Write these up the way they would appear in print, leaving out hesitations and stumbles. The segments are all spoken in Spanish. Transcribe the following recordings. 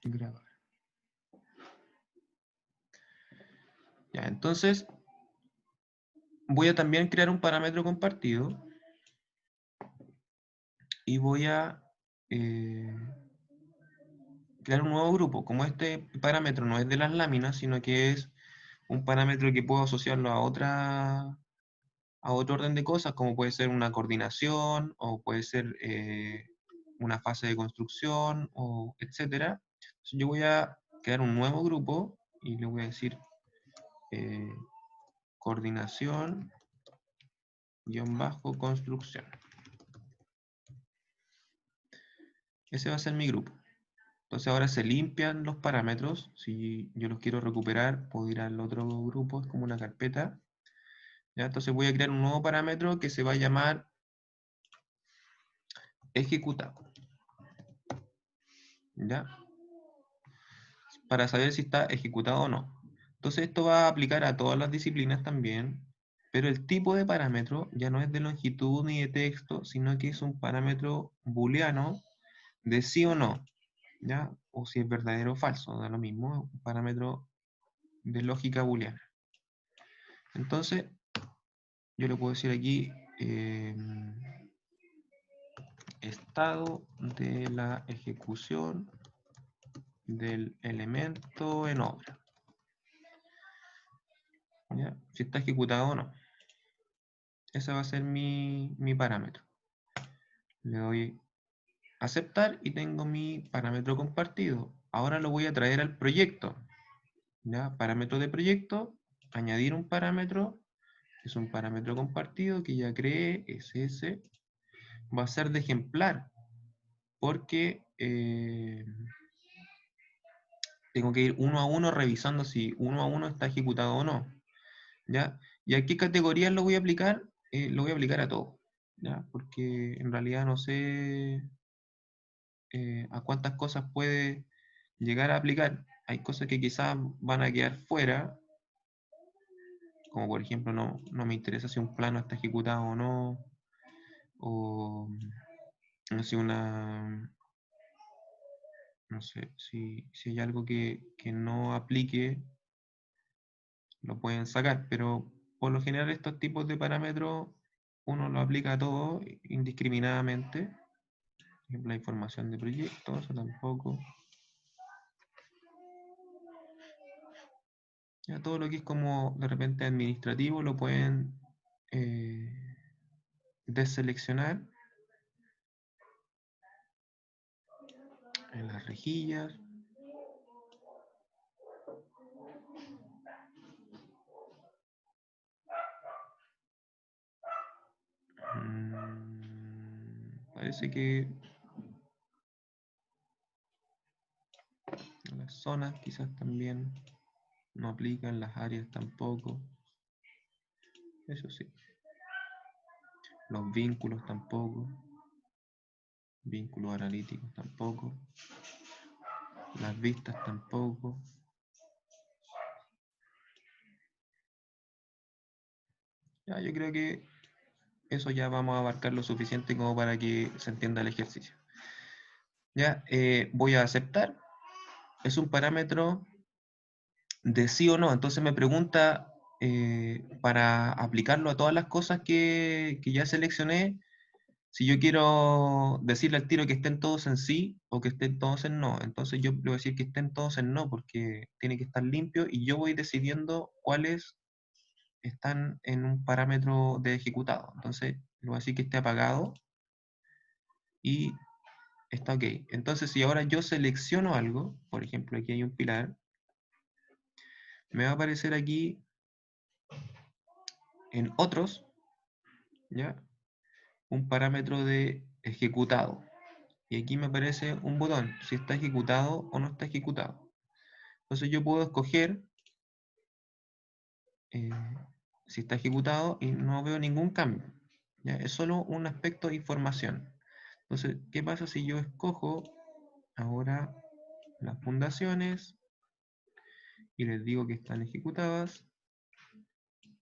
Grabar. Ya, entonces voy a también crear un parámetro compartido y voy a crear un nuevo grupo. Como este parámetro no es de las láminas, sino que es un parámetro que puedo asociarlo a otro orden de cosas, como puede ser una coordinación, o puede ser una fase de construcción, o etcétera. Entonces yo voy a crear un nuevo grupo y le voy a decir coordinación construcción. Ese va a ser mi grupo. Entonces ahora se limpian los parámetros. Si yo los quiero recuperar, puedo ir al otro grupo, es como una carpeta. ¿Ya? Entonces voy a crear un nuevo parámetro que se va a llamar ejecutado. ¿Ya? Para saber si está ejecutado o no. Entonces esto va a aplicar a todas las disciplinas también, pero el tipo de parámetro ya no es de longitud ni de texto, sino que es un parámetro booleano de sí o no, ¿ya? O si es verdadero o falso, da lo mismo, un parámetro de lógica booleana. Entonces, yo le puedo decir aquí estado de la ejecución del elemento en obra. ¿Ya? Si está ejecutado o no. Ese va a ser mi parámetro. Le doy aceptar y tengo mi parámetro compartido. Ahora lo voy a traer al proyecto. ¿Ya? Parámetro de proyecto, añadir un parámetro, es un parámetro compartido que ya creé, es ese. Va a ser de ejemplar, porque tengo que ir uno a uno revisando si uno a uno está ejecutado o no. ¿Ya? ¿Y a qué categorías lo voy a aplicar? Lo voy a aplicar a todo, ¿ya? Porque en realidad no sé a cuántas cosas puede llegar a aplicar. Hay cosas que quizás van a quedar fuera, como por ejemplo no me interesa si un plano está ejecutado o no, o si no sé, si hay algo que no aplique, lo pueden sacar, pero por lo general estos tipos de parámetros uno lo aplica a todo indiscriminadamente. Por ejemplo, la información de proyectos, eso tampoco. Ya todo lo que es como de repente administrativo lo pueden deseleccionar en las rejillas. Parece que las zonas quizás también no aplican, las áreas tampoco. Eso sí. Los vínculos tampoco. Vínculos analíticos tampoco. Las vistas tampoco. Ya, yo creo que eso ya vamos a abarcar lo suficiente como para que se entienda el ejercicio. Ya, voy a aceptar. Es un parámetro de sí o no. Entonces me pregunta para aplicarlo a todas las cosas que ya seleccioné, si yo quiero decirle al tiro que estén todos en sí o que estén todos en no. Entonces yo le voy a decir que estén todos en no porque tiene que estar limpio y yo voy decidiendo cuáles están en un parámetro de ejecutado. Entonces le voy a decir que esté apagado y está ok. Entonces si ahora yo selecciono algo, por ejemplo aquí hay un pilar, me va a aparecer aquí en otros, ¿ya? Un parámetro de ejecutado. Y aquí me aparece un botón, si está ejecutado o no está ejecutado. Entonces yo puedo escoger eh, si está ejecutado y no veo ningún cambio. ¿Ya? Es solo un aspecto de información. Entonces, ¿qué pasa si yo escojo ahora las fundaciones y les digo que están ejecutadas?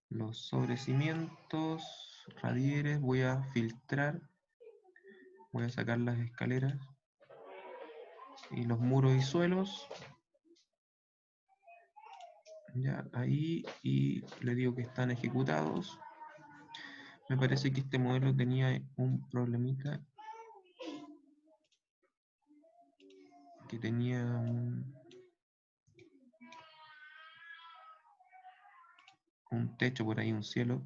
Los sobrecimientos, radieres, voy a filtrar, voy a sacar las escaleras y los muros y suelos. Ya, ahí, y le digo que están ejecutados. Me parece que este modelo tenía un problemita, que tenía un techo por ahí, un cielo.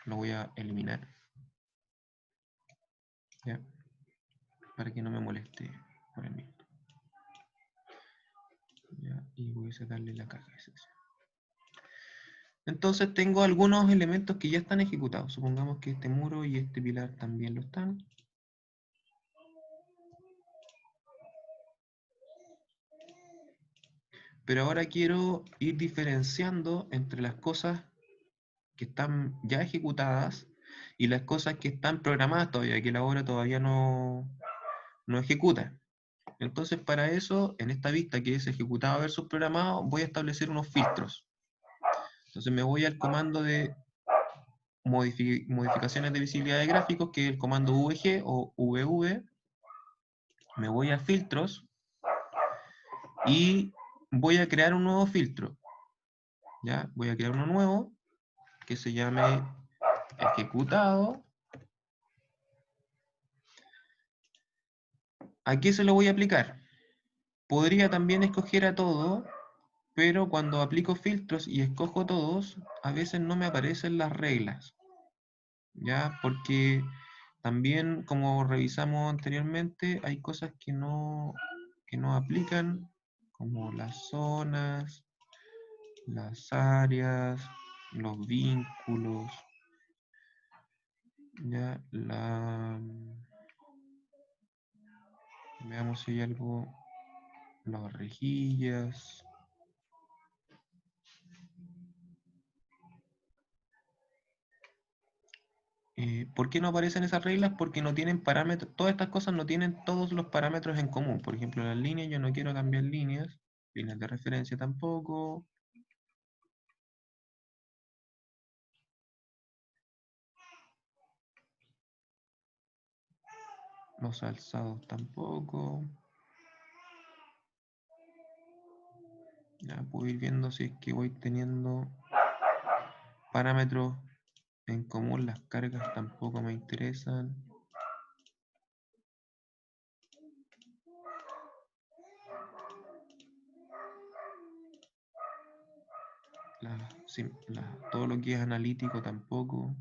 Lo voy a eliminar, ya, para que no me moleste por el mismo. Ya, y voy a sacarle la caja de sección. Entonces tengo algunos elementos que ya están ejecutados. Supongamos que este muro y este pilar también lo están. Pero ahora quiero ir diferenciando entre las cosas que están ya ejecutadas y las cosas que están programadas todavía, que la obra todavía no ejecuta. Entonces, para eso, en esta vista que es ejecutado versus programado, voy a establecer unos filtros. Entonces me voy al comando de modificaciones de visibilidad de gráficos, que es el comando VG o VV. Me voy a filtros y voy a crear un nuevo filtro. ¿Ya? Voy a crear uno nuevo que se llame ejecutado. ¿A qué se lo voy a aplicar? Podría también escoger a todo, pero cuando aplico filtros y escojo todos, a veces no me aparecen las reglas. ¿Ya? Porque también, como revisamos anteriormente, hay cosas que no aplican, como las zonas, las áreas, los vínculos, ya, veamos si hay algo, las rejillas. ¿Por qué no aparecen esas reglas? Porque no tienen parámetros, todas estas cosas no tienen todos los parámetros en común. Por ejemplo, las líneas, yo no quiero cambiar líneas de referencia tampoco. Los alzados tampoco. Ya puedo ir viendo si es que voy teniendo parámetros en común. Las cargas tampoco me interesan. Todo lo que es analítico tampoco.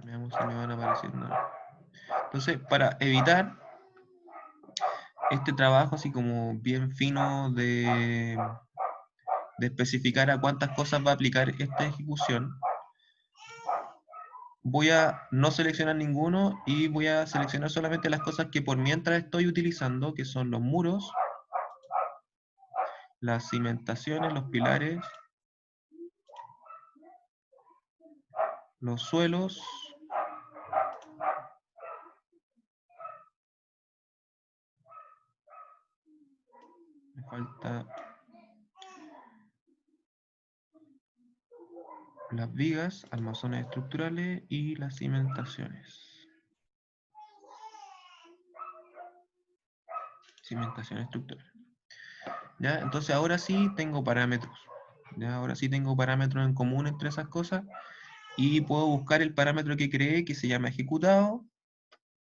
Veamos si me van apareciendo. Entonces, para evitar este trabajo así como bien fino de especificar a cuántas cosas va a aplicar esta ejecución, voy a no seleccionar ninguno y voy a seleccionar solamente las cosas que por mientras estoy utilizando, que son los muros, las cimentaciones, los pilares, los suelos, me falta las vigas, armazones estructurales y las cimentaciones. Cimentación estructural. ¿Ya? Entonces ahora sí tengo parámetros. ¿Ya? Ahora sí tengo parámetros en común entre esas cosas y puedo buscar el parámetro que creé que se llama ejecutado,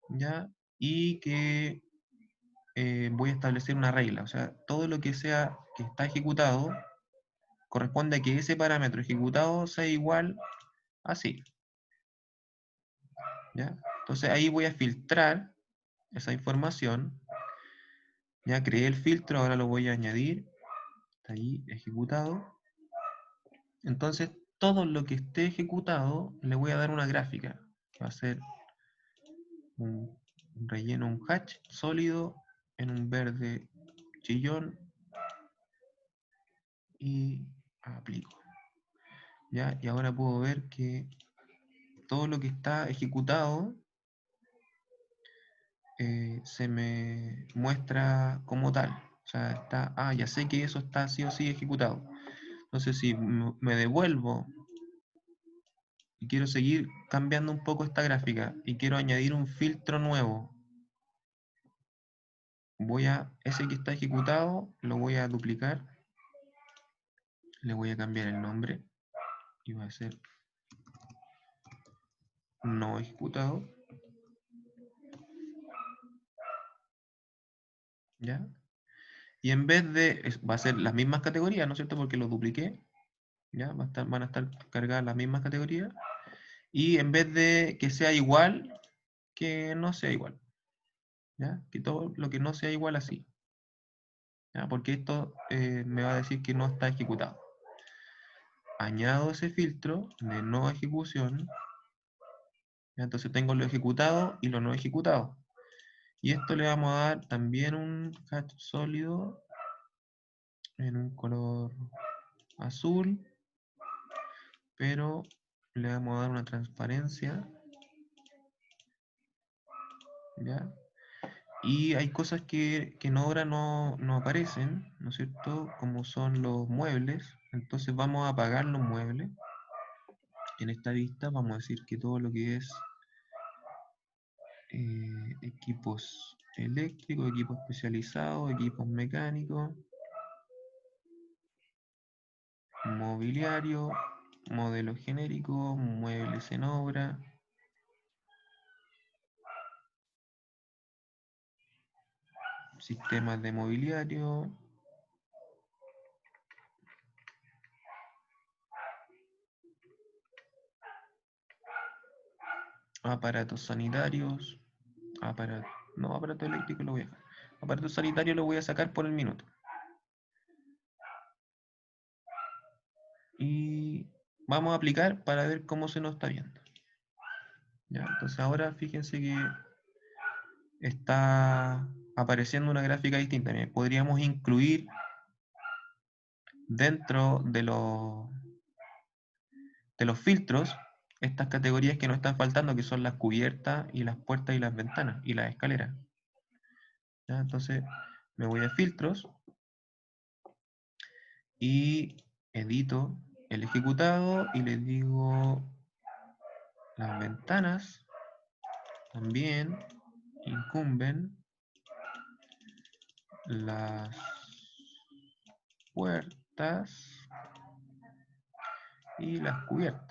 ¿ya? Y que voy a establecer una regla. O sea, todo lo que sea que está ejecutado corresponde a que ese parámetro ejecutado sea igual a sí. ¿Ya? Entonces ahí voy a filtrar esa información. Ya creé el filtro, ahora lo voy a añadir. Está ahí ejecutado. Entonces, todo lo que esté ejecutado le voy a dar una gráfica. Va a ser un relleno, un hatch sólido en un verde chillón y aplico. ¿Ya? Y ahora puedo ver que todo lo que está ejecutado se me muestra como tal. O sea, está, ya sé que eso está sí o sí ejecutado. Entonces, si me devuelvo y quiero seguir cambiando un poco esta gráfica y quiero añadir un filtro nuevo. Ese que está ejecutado, lo voy a duplicar, le voy a cambiar el nombre y va a ser no ejecutado, ¿ya? Y en vez de, va a ser las mismas categorías, ¿no es cierto? Porque lo dupliqué, ¿ya? Van a estar cargadas las mismas categorías. Y en vez de que sea igual, que no sea igual, ¿ya? Que todo lo que no sea igual así, ¿ya? Porque esto me va a decir que no está ejecutado. Añado ese filtro de no ejecución, ¿ya? Entonces tengo lo ejecutado y lo no ejecutado. Y esto le vamos a dar también un hatch sólido en un color azul, pero le vamos a dar una transparencia, ¿ya? Y hay cosas que en obra no aparecen, ¿no es cierto? Como son los muebles. Entonces vamos a apagar los muebles. En esta vista vamos a decir que todo lo que es equipos eléctricos, equipos especializados, equipos mecánicos, mobiliario, modelo genérico, muebles en obra, sistemas de mobiliario, aparatos sanitarios, aparato eléctrico lo voy a dejar. Aparato sanitario lo voy a sacar por el minuto. Y vamos a aplicar para ver cómo se nos está viendo. ¿Ya? Entonces ahora fíjense que está apareciendo una gráfica distinta. Bien, podríamos incluir dentro de los filtros estas categorías que nos están faltando, que son las cubiertas y las puertas y las ventanas y las escaleras. ¿Ya? Entonces me voy a filtros y edito el ejecutado y le digo las ventanas también incumben las puertas y las cubiertas.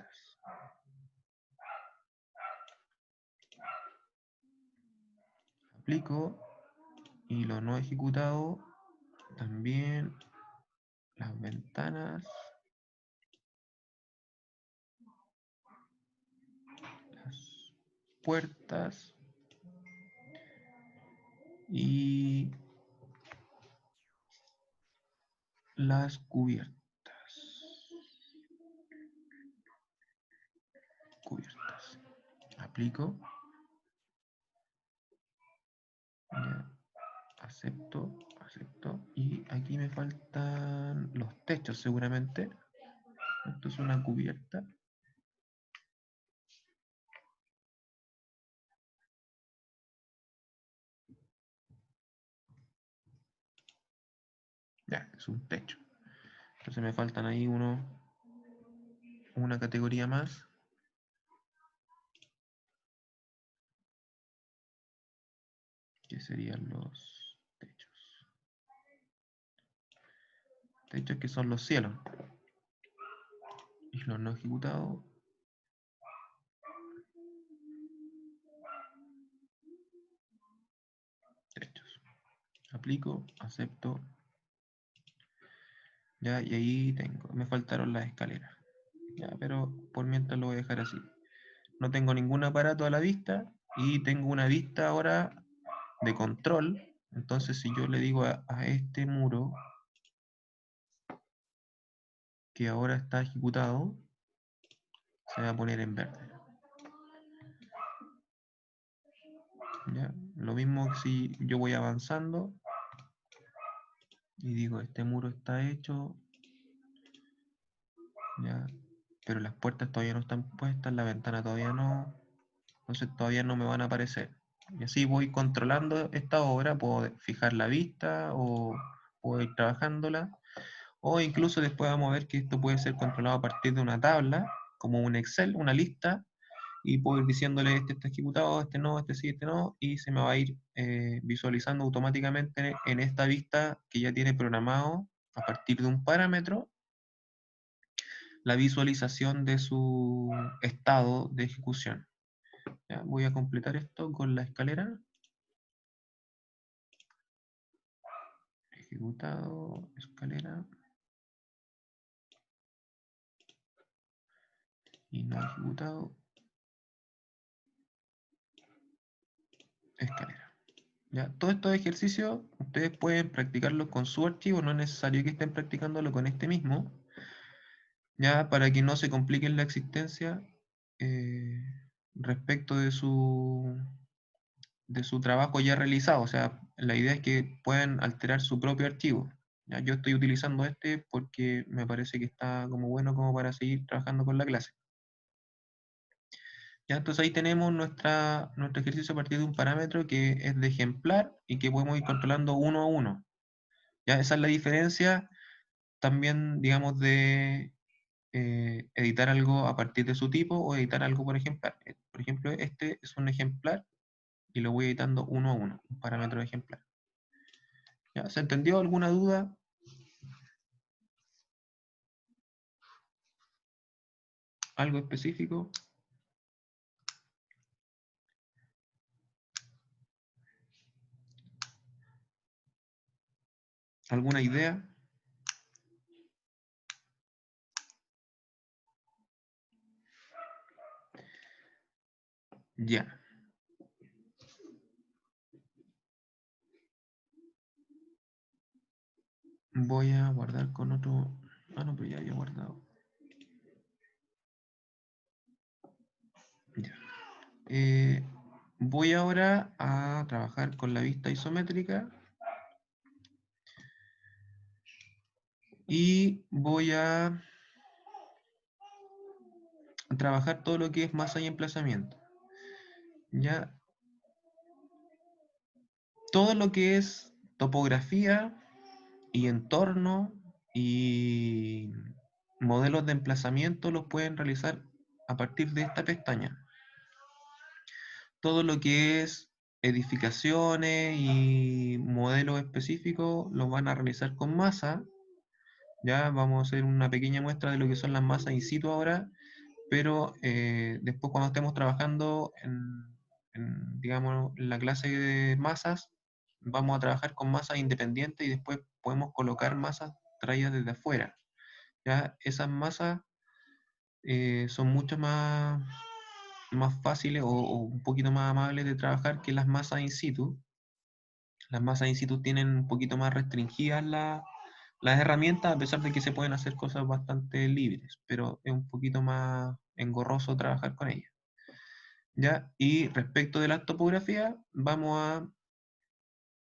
Aplico y lo no ejecutado también las ventanas, las puertas y las cubiertas. Aplico. Ya. Acepto. Y aquí me faltan los techos seguramente. Esto es una cubierta. Ya, es un techo. Entonces me faltan ahí una categoría más. Que serían los techos. Techos que son los cielos. Y los no ejecutados. Techos. Aplico, acepto. Ya, y ahí tengo. Me faltaron las escaleras. Ya, pero por mientras lo voy a dejar así. No tengo ningún aparato a la vista y tengo una vista ahora de control. Entonces si yo le digo a este muro que ahora está ejecutado, se va a poner en verde. ¿Ya? Lo mismo si yo voy avanzando y digo este muro está hecho, ¿ya? Pero las puertas todavía no están puestas, la ventana todavía no, entonces todavía no me van a aparecer. Y así voy controlando esta obra, puedo fijar la vista o puedo ir trabajándola. O incluso después vamos a ver que esto puede ser controlado a partir de una tabla, como un Excel, una lista, y puedo ir diciéndole este está ejecutado, este no, este sí, este no, y se me va a ir visualizando automáticamente en esta vista que ya tiene programado a partir de un parámetro la visualización de su estado de ejecución. Ya, voy a completar esto con la escalera. Ejecutado, escalera. Y no ejecutado, escalera. Ya, todos estos ejercicios ustedes pueden practicarlos con su archivo, no es necesario que estén practicándolo con este mismo, ya para que no se compliquen la existencia eh, respecto de su trabajo ya realizado. O sea, la idea es que puedan alterar su propio archivo. Ya, yo estoy utilizando este porque me parece que está como bueno como para seguir trabajando con la clase. Ya, entonces ahí tenemos nuestro ejercicio a partir de un parámetro que es de ejemplar y que podemos ir controlando uno a uno. Ya, esa es la diferencia también, digamos, de editar algo a partir de su tipo o editar algo por ejemplar. Por ejemplo, este es un ejemplar y lo voy editando uno a uno, un parámetro de ejemplar. ¿Ya? ¿Se entendió alguna duda? ¿Algo específico? ¿Alguna idea? Ya. Voy a guardar con otro... Ah, no, pero ya había guardado. Ya. Voy ahora a trabajar con la vista isométrica y voy a trabajar todo lo que es masa y emplazamiento. Ya, todo lo que es topografía y entorno y modelos de emplazamiento los pueden realizar a partir de esta pestaña. Todo lo que es edificaciones y modelos específicos los van a realizar con masa. Ya vamos a hacer una pequeña muestra de lo que son las masas in situ ahora, pero después cuando estemos trabajando digamos, en la clase de masas, vamos a trabajar con masas independientes y después podemos colocar masas traídas desde afuera. ¿Ya? Esas masas son mucho más fáciles o un poquito más amables de trabajar que las masas in situ. Las masas in situ tienen un poquito más restringidas las herramientas, a pesar de que se pueden hacer cosas bastante libres, pero es un poquito más engorroso trabajar con ellas. ¿Ya? Y respecto de la topografía, vamos a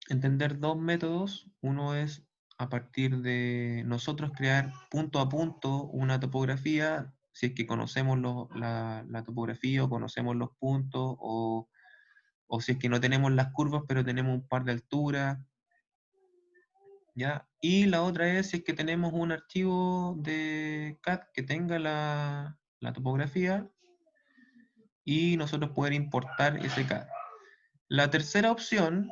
entender dos métodos. Uno es a partir de nosotros crear punto a punto una topografía, si es que conocemos la topografía o conocemos los puntos, o si es que no tenemos las curvas, pero tenemos un par de alturas, ¿ya? Y la otra es si es que tenemos un archivo de CAD que tenga la topografía y nosotros poder importar ese CAD. La tercera opción,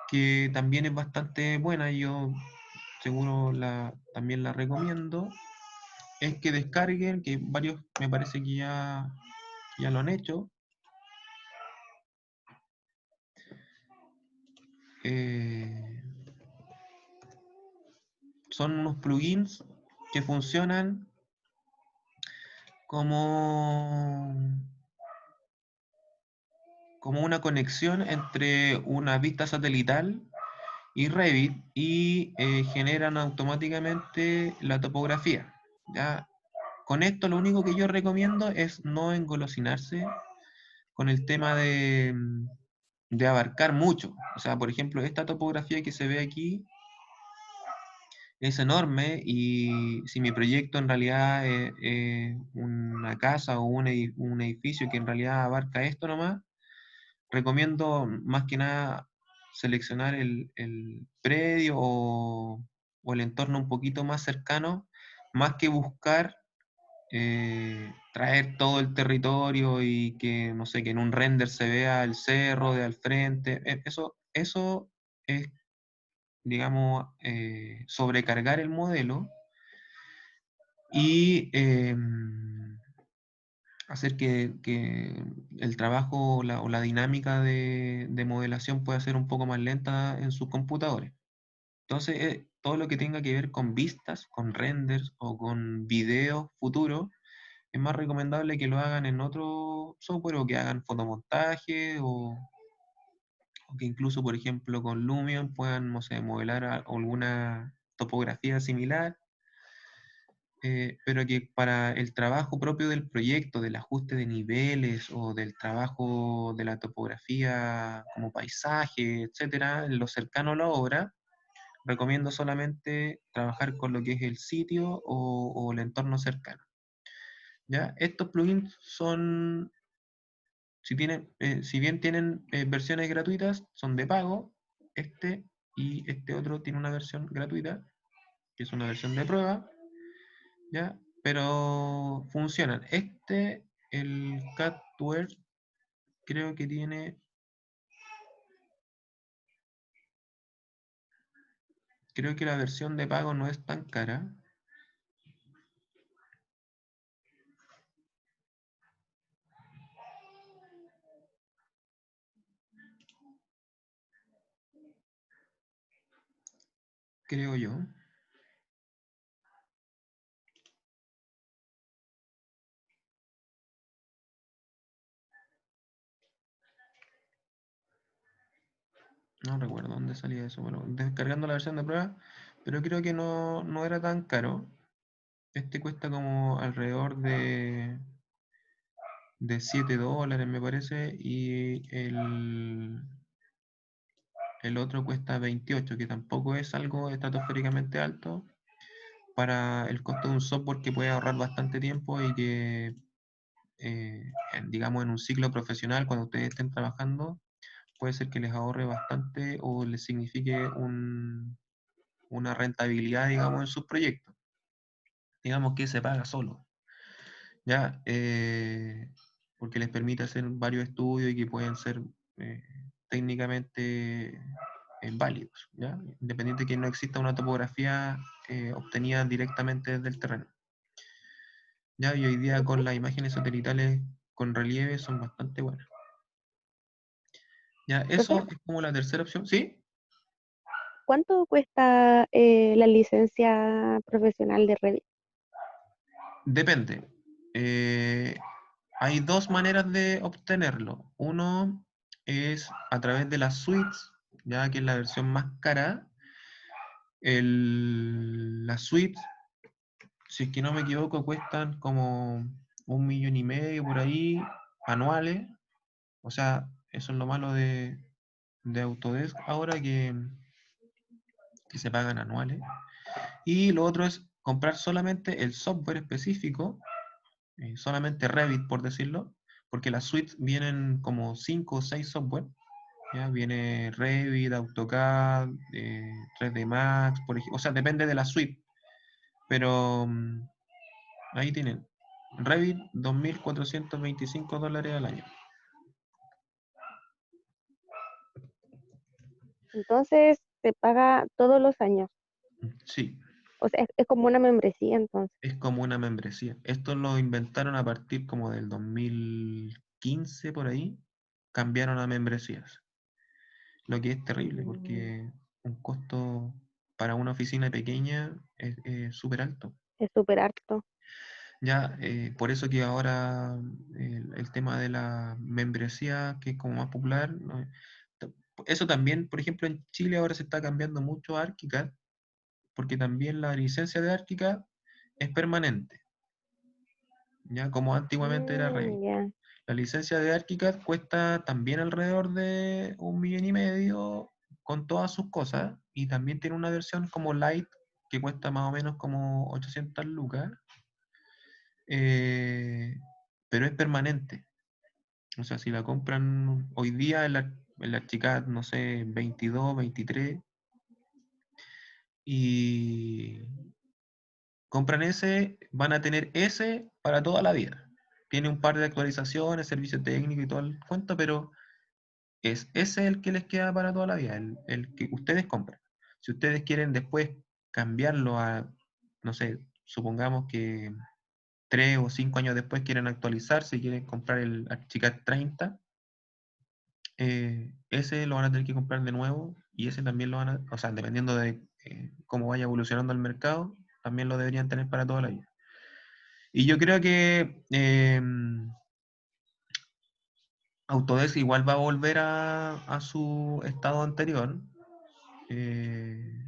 que también es bastante buena, y yo seguro también la recomiendo, es que descarguen, que varios me parece que ya lo han hecho, eh, son unos plugins que funcionan como, como una conexión entre una vista satelital y Revit y generan automáticamente la topografía. ¿Ya? Con esto lo único que yo recomiendo es no engolosinarse con el tema de abarcar mucho. O sea, por ejemplo, esta topografía que se ve aquí es enorme y si mi proyecto en realidad es una casa o un edificio que en realidad abarca esto nomás, recomiendo más que nada seleccionar el predio o el entorno un poquito más cercano, más que buscar traer todo el territorio y que, no sé, que en un render se vea el cerro de al frente. Eso es, digamos, sobrecargar el modelo y hacer que el trabajo o la dinámica de modelación pueda ser un poco más lenta en sus computadores. Entonces, todo lo que tenga que ver con vistas, con renders o con videos futuros, es más recomendable que lo hagan en otro software o que hagan fotomontaje o que incluso, por ejemplo, con Lumion puedan, no sé, modelar alguna topografía similar, pero que para el trabajo propio del proyecto, del ajuste de niveles o del trabajo de la topografía como paisaje, etcétera, en lo cercano a la obra, recomiendo solamente trabajar con lo que es el sitio o el entorno cercano. ¿Ya? Estos plugins son, si bien tienen versiones gratuitas, son de pago. Este y este otro tiene una versión gratuita, que es una versión de prueba, ¿ya? Pero funcionan. El Catware, creo que creo que la versión de pago no es tan cara. Creo yo. No recuerdo dónde salía eso. Bueno, descargando la versión de prueba, pero creo que no era tan caro. Este cuesta como alrededor de $7, me parece, y el otro cuesta 28, que tampoco es algo estratosféricamente alto para el costo de un software que puede ahorrar bastante tiempo y que, digamos, en un ciclo profesional, cuando ustedes estén trabajando, puede ser que les ahorre bastante o les signifique una rentabilidad, digamos, en sus proyectos. Digamos que se paga solo. ¿Ya? Porque les permite hacer varios estudios y que pueden ser eh, técnicamente válidos, ¿ya? Independiente de que no exista una topografía obtenida directamente desde el terreno. ¿Ya? Y hoy día con las imágenes satelitales con relieve son bastante buenas. ¿Ya? Profe, Eso es como la tercera opción, ¿sí? ¿cuánto cuesta la licencia profesional de Revit? Depende. Eh, Hay dos maneras de obtenerlo. Uno es a través de las suites, ya que es la versión más cara. Las suites, si es que no me equivoco, cuestan como 1,5 millones por ahí anuales. O sea, eso es lo malo de Autodesk ahora que se pagan anuales. Y lo otro es comprar solamente el software específico, solamente Revit por decirlo, porque las suites vienen como 5 o 6 software. ¿Ya? Viene Revit, AutoCAD, 3D Max, por ejemplo. O sea, depende de la suite. Pero ahí tienen. Revit, $2,425 al año. Entonces, se paga todos los años. Sí, O sea, es como una membresía entonces. es como una membresía. Esto lo inventaron a partir como del 2015 por ahí. Cambiaron a membresías. Lo que es terrible Mm, porque un costo para una oficina pequeña es súper alto. es súper harto. Ya, por eso que ahora el tema de la membresía, que es como más popular, ¿no? T- Eso también, por ejemplo, en Chile ahora se está cambiando mucho a ArchiCAD, porque también la licencia de ArchiCAD es permanente, ya como antiguamente era Revit. Ya. La licencia de ArchiCAD cuesta también alrededor de 1,5 millones con todas sus cosas, y también tiene una versión como Lite que cuesta más o menos como 800 lucas, eh, pero es permanente. O sea, si la compran hoy día en la Archicad, no sé, 22, 23, y compran ese, van a tener ese para toda la vida. Tiene un par de actualizaciones, servicio técnico y todo el cuento, pero es ese el que les queda para toda la vida, el que ustedes compran. Si ustedes quieren después cambiarlo a, no sé, supongamos que 3 o 5 años después quieren actualizarse y quieren comprar el Archicad 30, ese lo van a tener que comprar de nuevo y ese también lo van a, o sea, dependiendo de cómo vaya evolucionando el mercado, también lo deberían tener para toda la vida. Y yo creo que Autodesk igual va a volver a su estado anterior, eh,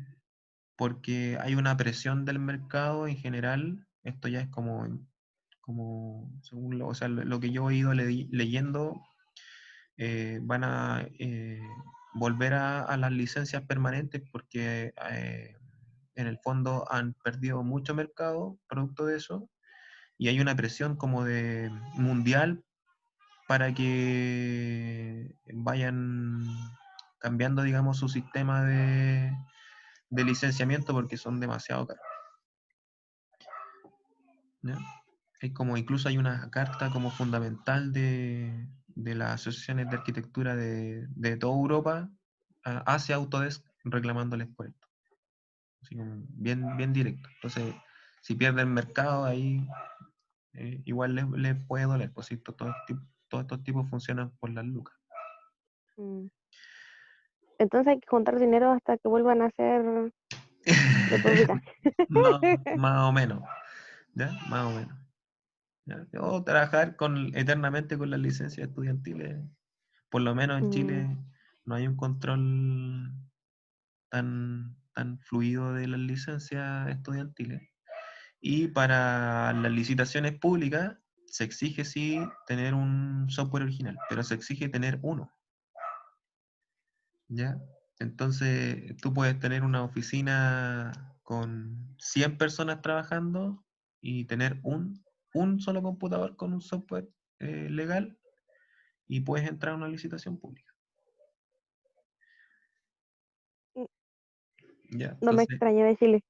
porque hay una presión del mercado en general. Esto ya es como según lo, o sea, lo que yo he ido leyendo, van a volver a las licencias permanentes porque en el fondo han perdido mucho mercado producto de eso y hay una presión como de mundial para que vayan cambiando, digamos, su sistema de licenciamiento porque son demasiado caros. ¿Ya? Hay como, incluso hay una carta como fundamental de las asociaciones de arquitectura de toda Europa hacia Autodesk reclamándoles por esto. Así como bien, bien directo. Entonces, si pierden mercado ahí, igual les puede doler, pues si todos estos tipos funcionan por las lucas. Mm. Entonces hay que juntar dinero hasta que vuelvan a ser de por vida. Más o menos, ¿ya? Más o menos. ¿Ya? O trabajar eternamente con las licencias estudiantiles. Por lo menos en Mm, Chile no hay un control tan fluido de las licencias estudiantiles. Y para las licitaciones públicas se exige sí tener un software original, pero se exige tener uno, ¿ya? Entonces tú puedes tener una oficina con 100 personas trabajando y tener un solo computador con un software legal y puedes entrar a una licitación pública, ¿ya? no me Entonces, extraña decirle.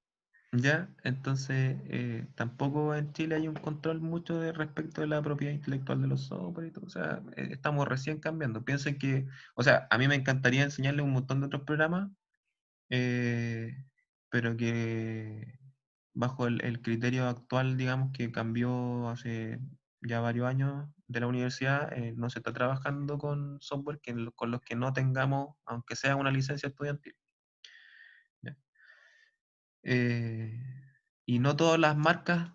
tampoco en Chile hay un control mucho respecto de la propiedad intelectual de los software y todo. O sea, estamos recién cambiando. Piensen que, o sea, a mí me encantaría enseñarles un montón de otros programas, eh, pero que bajo el criterio actual, digamos, que cambió hace ya varios años de la universidad, no se está trabajando con software con los que no tengamos, aunque sea una licencia estudiantil. ¿Ya? Eh, y no todas las marcas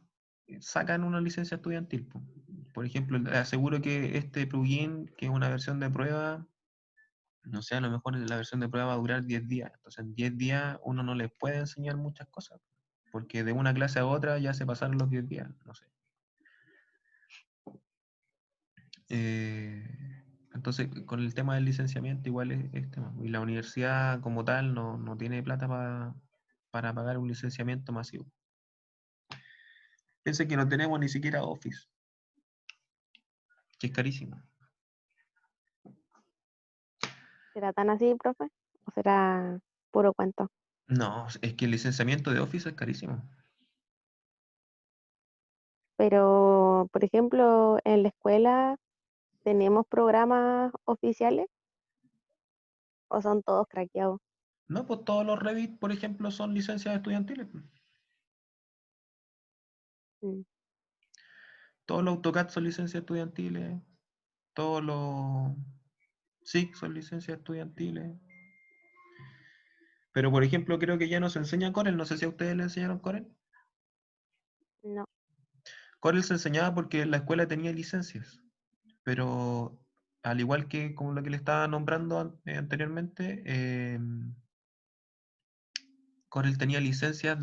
sacan una licencia estudiantil, po. Por ejemplo, le aseguro que este plugin, que es una versión de prueba, no sé, a lo mejor la versión de prueba va a durar 10 días. Entonces, en 10 días uno no les puede enseñar muchas cosas, porque de una clase a otra ya se pasaron los 10 días, no sé. Eh, entonces, con el tema del licenciamiento igual es tema. Y la universidad como tal no tiene plata para pagar un licenciamiento masivo. Piense que no tenemos ni siquiera Office, que es carísimo. ¿Será tan así, profe? ¿O será puro cuento? No, es que el licenciamiento de Office es carísimo. Pero, por ejemplo, en la escuela tenemos programas oficiales o son todos craqueados. No, pues todos los Revit, por ejemplo, son licencias estudiantiles, pues. Mm. Todos los AutoCAD son licencias estudiantiles. Todos los SIG son licencias estudiantiles. Pero, por ejemplo, creo que ya no se enseña Corel. No sé si a ustedes le enseñaron Corel. No. Corel se enseñaba porque la escuela tenía licencias. Pero, al igual que como lo que le estaba nombrando anteriormente, Corel tenía licencias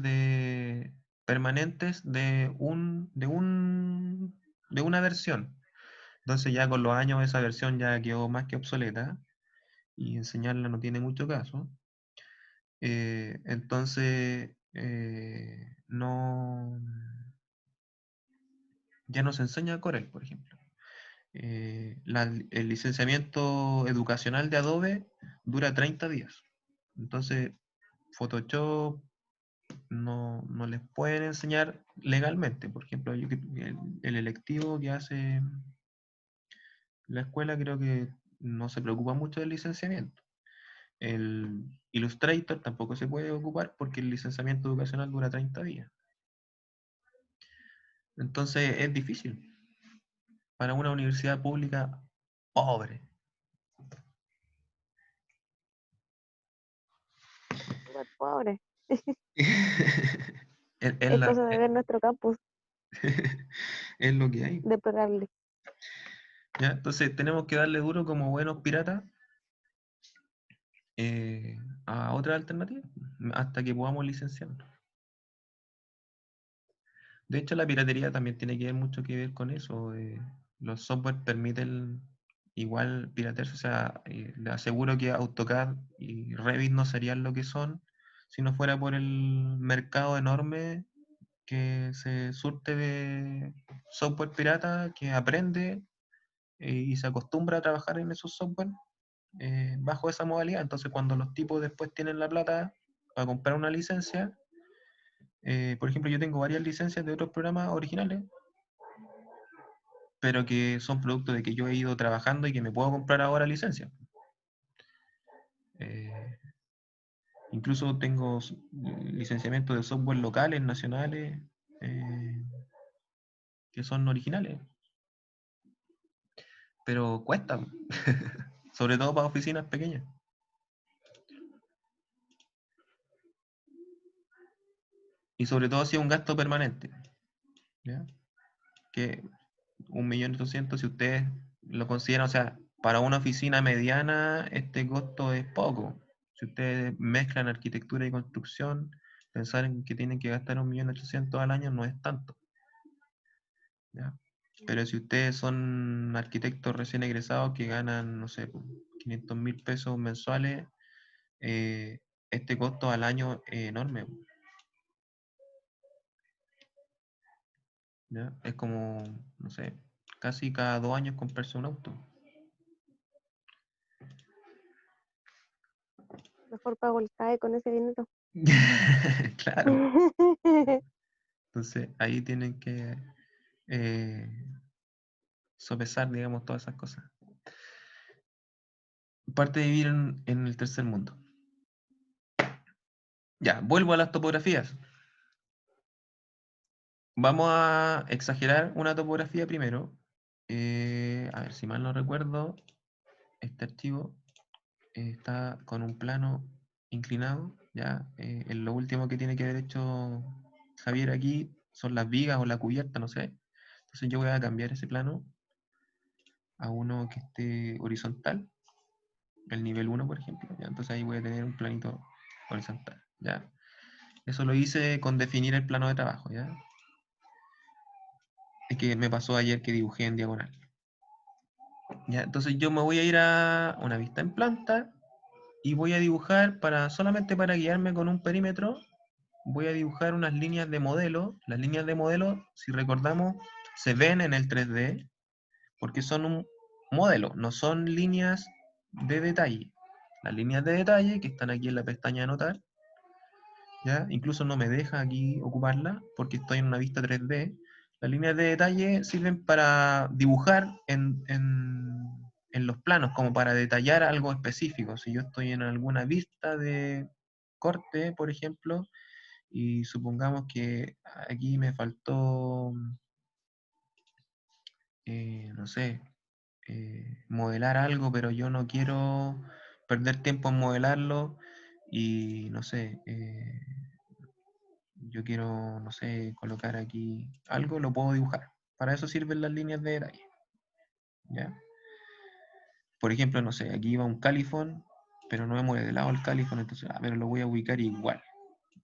permanentes de una versión. Entonces ya con los años esa versión ya quedó más que obsoleta y enseñarla no tiene mucho caso. Entonces ya no se enseña Corel, por ejemplo. El licenciamiento educacional de Adobe dura 30 días. Entonces, Photoshop, no les pueden enseñar legalmente. Por ejemplo, el electivo que hace la escuela creo que no se preocupa mucho del licenciamiento. El Illustrator tampoco se puede ocupar porque el licenciamiento educacional dura 30 días. Entonces es difícil para una universidad pública pobre. Súper pobre. Es, es Es la- cosa de ver nuestro campus, es lo que hay. deplorable. ¿Ya? Entonces tenemos que darle duro como buenos piratas a otra alternativa hasta que podamos licenciarnos. De hecho, la piratería también tiene que ver mucho que ver con eso. Los software permiten igual piratearse. O sea, le aseguro que AutoCAD y Revit no serían lo que son si no fuera por el mercado enorme que se surte de software pirata que aprende y se acostumbra a trabajar en esos software bajo esa modalidad. Entonces, cuando los tipos después tienen la plata para comprar una licencia, por ejemplo, yo tengo varias licencias de otros programas originales, pero que son producto de que yo he ido trabajando y que me puedo comprar ahora licencia. Eh, Incluso tengo licenciamiento de software locales, nacionales, eh, que son originales, pero cuestan, sobre todo para oficinas pequeñas. Y sobre todo si es un gasto permanente, ¿ya? Que 1.800.000, si ustedes lo consideran, o sea, para una oficina mediana, este costo es poco. Si ustedes mezclan arquitectura y construcción, pensar en que tienen que gastar 1.800.000 al año no es tanto, ¿ya? Pero si ustedes son arquitectos recién egresados que ganan, no sé, 500.000 pesos mensuales, eh, este costo al año es enorme, ¿ya? Es como, no sé, casi cada 2 años comprarse un auto. Mejor pago el CAE con ese dinero. Claro. Entonces ahí tienen que eh, sopesar, digamos, todas esas cosas. Parte de vivir en el tercer mundo. Ya, vuelvo a las topografías. Vamos a exagerar una topografía primero. A ver, si mal no recuerdo, este archivo está con un plano inclinado. Ya, lo último que tiene que haber hecho Javier aquí son las vigas o la cubierta, no sé. Entonces yo voy a cambiar ese plano a uno que esté horizontal, el nivel 1 por ejemplo. ¿Ya? Entonces ahí voy a tener un planito horizontal. ¿Ya? Eso lo hice con definir el plano de trabajo. ¿Ya? Es que me pasó ayer que dibujé en diagonal. ¿Ya? Entonces yo me voy a ir a una vista en planta y voy a dibujar solamente para guiarme con un perímetro. Voy a dibujar unas líneas de modelo. Las líneas de modelo, si recordamos, se ven en el 3D porque son un modelo, no son líneas de detalle. Las líneas de detalle que están aquí en la pestaña de anotar, ¿ya? Incluso no me deja aquí ocuparla porque estoy en una vista 3D. Las líneas de detalle sirven para dibujar en los planos, como para detallar algo específico. Si yo estoy en alguna vista de corte, por ejemplo, y supongamos que aquí me faltó, no sé, modelar algo, pero yo no quiero perder tiempo en modelarlo y no sé, yo quiero, no sé, colocar aquí algo, lo puedo dibujar. Para eso sirven las líneas de detalle, ¿ya? Por ejemplo, no sé, aquí va un califón, pero no he modelado el califón, entonces, pero lo voy a ubicar igual.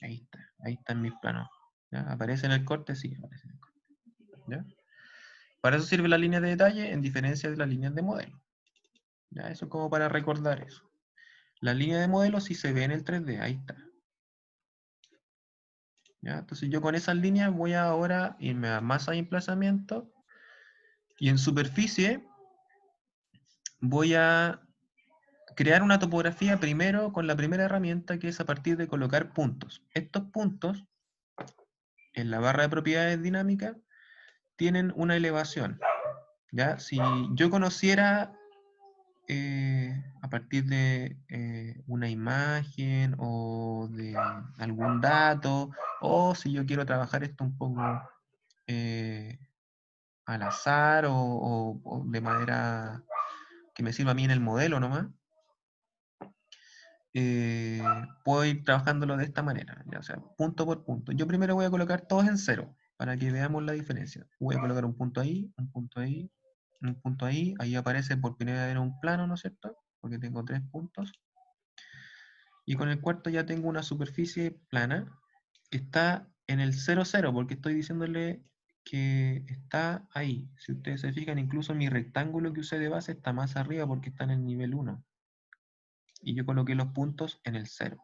Ahí está en mis planos. ¿Ya? ¿Aparece en el corte? Sí, aparece en el corte. ¿Ya? Para eso sirve la línea de detalle, en diferencia de las líneas de modelo. ¿Ya? Eso es como para recordar eso. La línea de modelo sí se ve en el 3D, ahí está. ¿Ya? Entonces yo con esas líneas voy a ahora irme a masa y emplazamiento y en superficie voy a crear una topografía primero con la primera herramienta que es a partir de colocar puntos. Estos puntos en la barra de propiedades dinámicas tienen una elevación. ¿Ya? Si yo conociera a partir de una imagen o de algún dato, o si yo quiero trabajar esto un poco al azar o de manera que me sirva a mí en el modelo nomás, puedo ir trabajándolo de esta manera, ya, o sea, punto por punto. Yo primero voy a colocar todos en cero para que veamos la diferencia. Voy a colocar un punto ahí, un punto ahí, un punto ahí. Ahí aparece por primera vez un plano, ¿no es cierto? Porque tengo 3 puntos. Y con el cuarto ya tengo una superficie plana que está en el 0, 0, porque estoy diciéndole que está ahí. Si ustedes se fijan, incluso mi rectángulo que usé de base está más arriba porque está en el nivel 1. Y yo coloqué los puntos en el 0.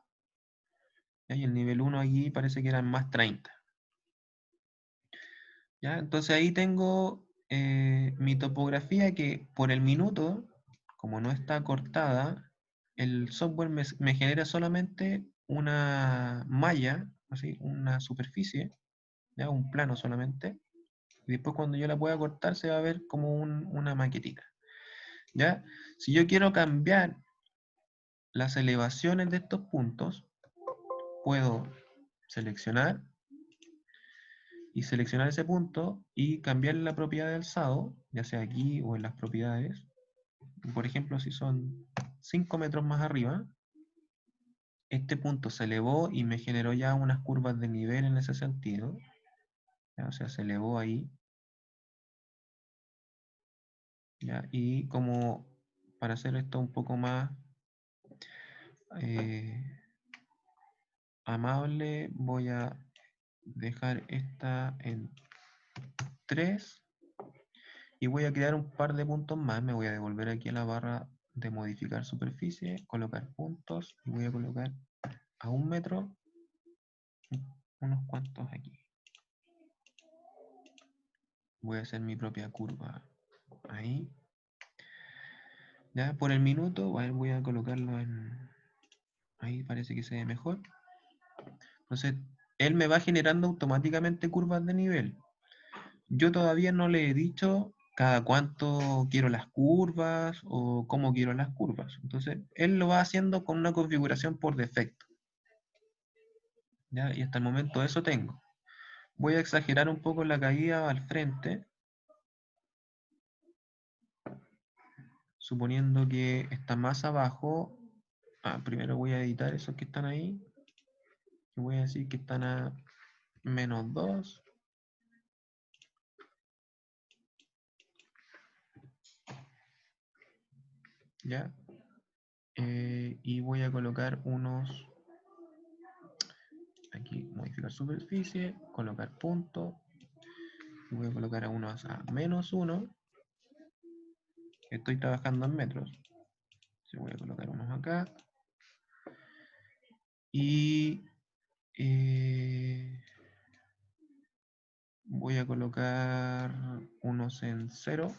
Y el nivel 1 allí parece que eran más 30. ¿Ya? Entonces ahí tengo mi topografía que por el minuto, como no está cortada, el software me genera solamente una malla, así, una superficie, ¿ya? Un plano solamente. Y después cuando yo la pueda cortar se va a ver como una maquetita. ¿Ya? Si yo quiero cambiar las elevaciones de estos puntos, puedo seleccionar y seleccionar ese punto y cambiar la propiedad de alzado, ya sea aquí o en las propiedades. Por ejemplo, si son 5 metros más arriba, este punto se elevó y me generó ya unas curvas de nivel en ese sentido. ¿Ya? O sea, se elevó ahí. ¿Ya? Y como para hacer esto un poco más eh, amable, voy a dejar esta en 3 y voy a crear un par de puntos más. Me voy a devolver aquí a la barra de modificar superficie, colocar puntos y voy a colocar a 1 metro unos cuantos aquí. Voy a hacer mi propia curva ahí. Ya por el minuto, voy a colocarlo en... Ahí parece que se ve mejor. Entonces, él me va generando automáticamente curvas de nivel. Yo todavía no le he dicho cada cuánto quiero las curvas o cómo quiero las curvas. Entonces, él lo va haciendo con una configuración por defecto. ¿Ya? Y hasta el momento eso tengo. Voy a exagerar un poco la caída al frente, suponiendo que está más abajo. Primero voy a editar esos que están ahí. Y voy a decir que están a -2. ¿Ya? Y voy a colocar unos, aquí modificar superficie, colocar punto, y voy a colocar a unos a -1, estoy trabajando en metros, voy a colocar unos acá, y voy a colocar unos en 0,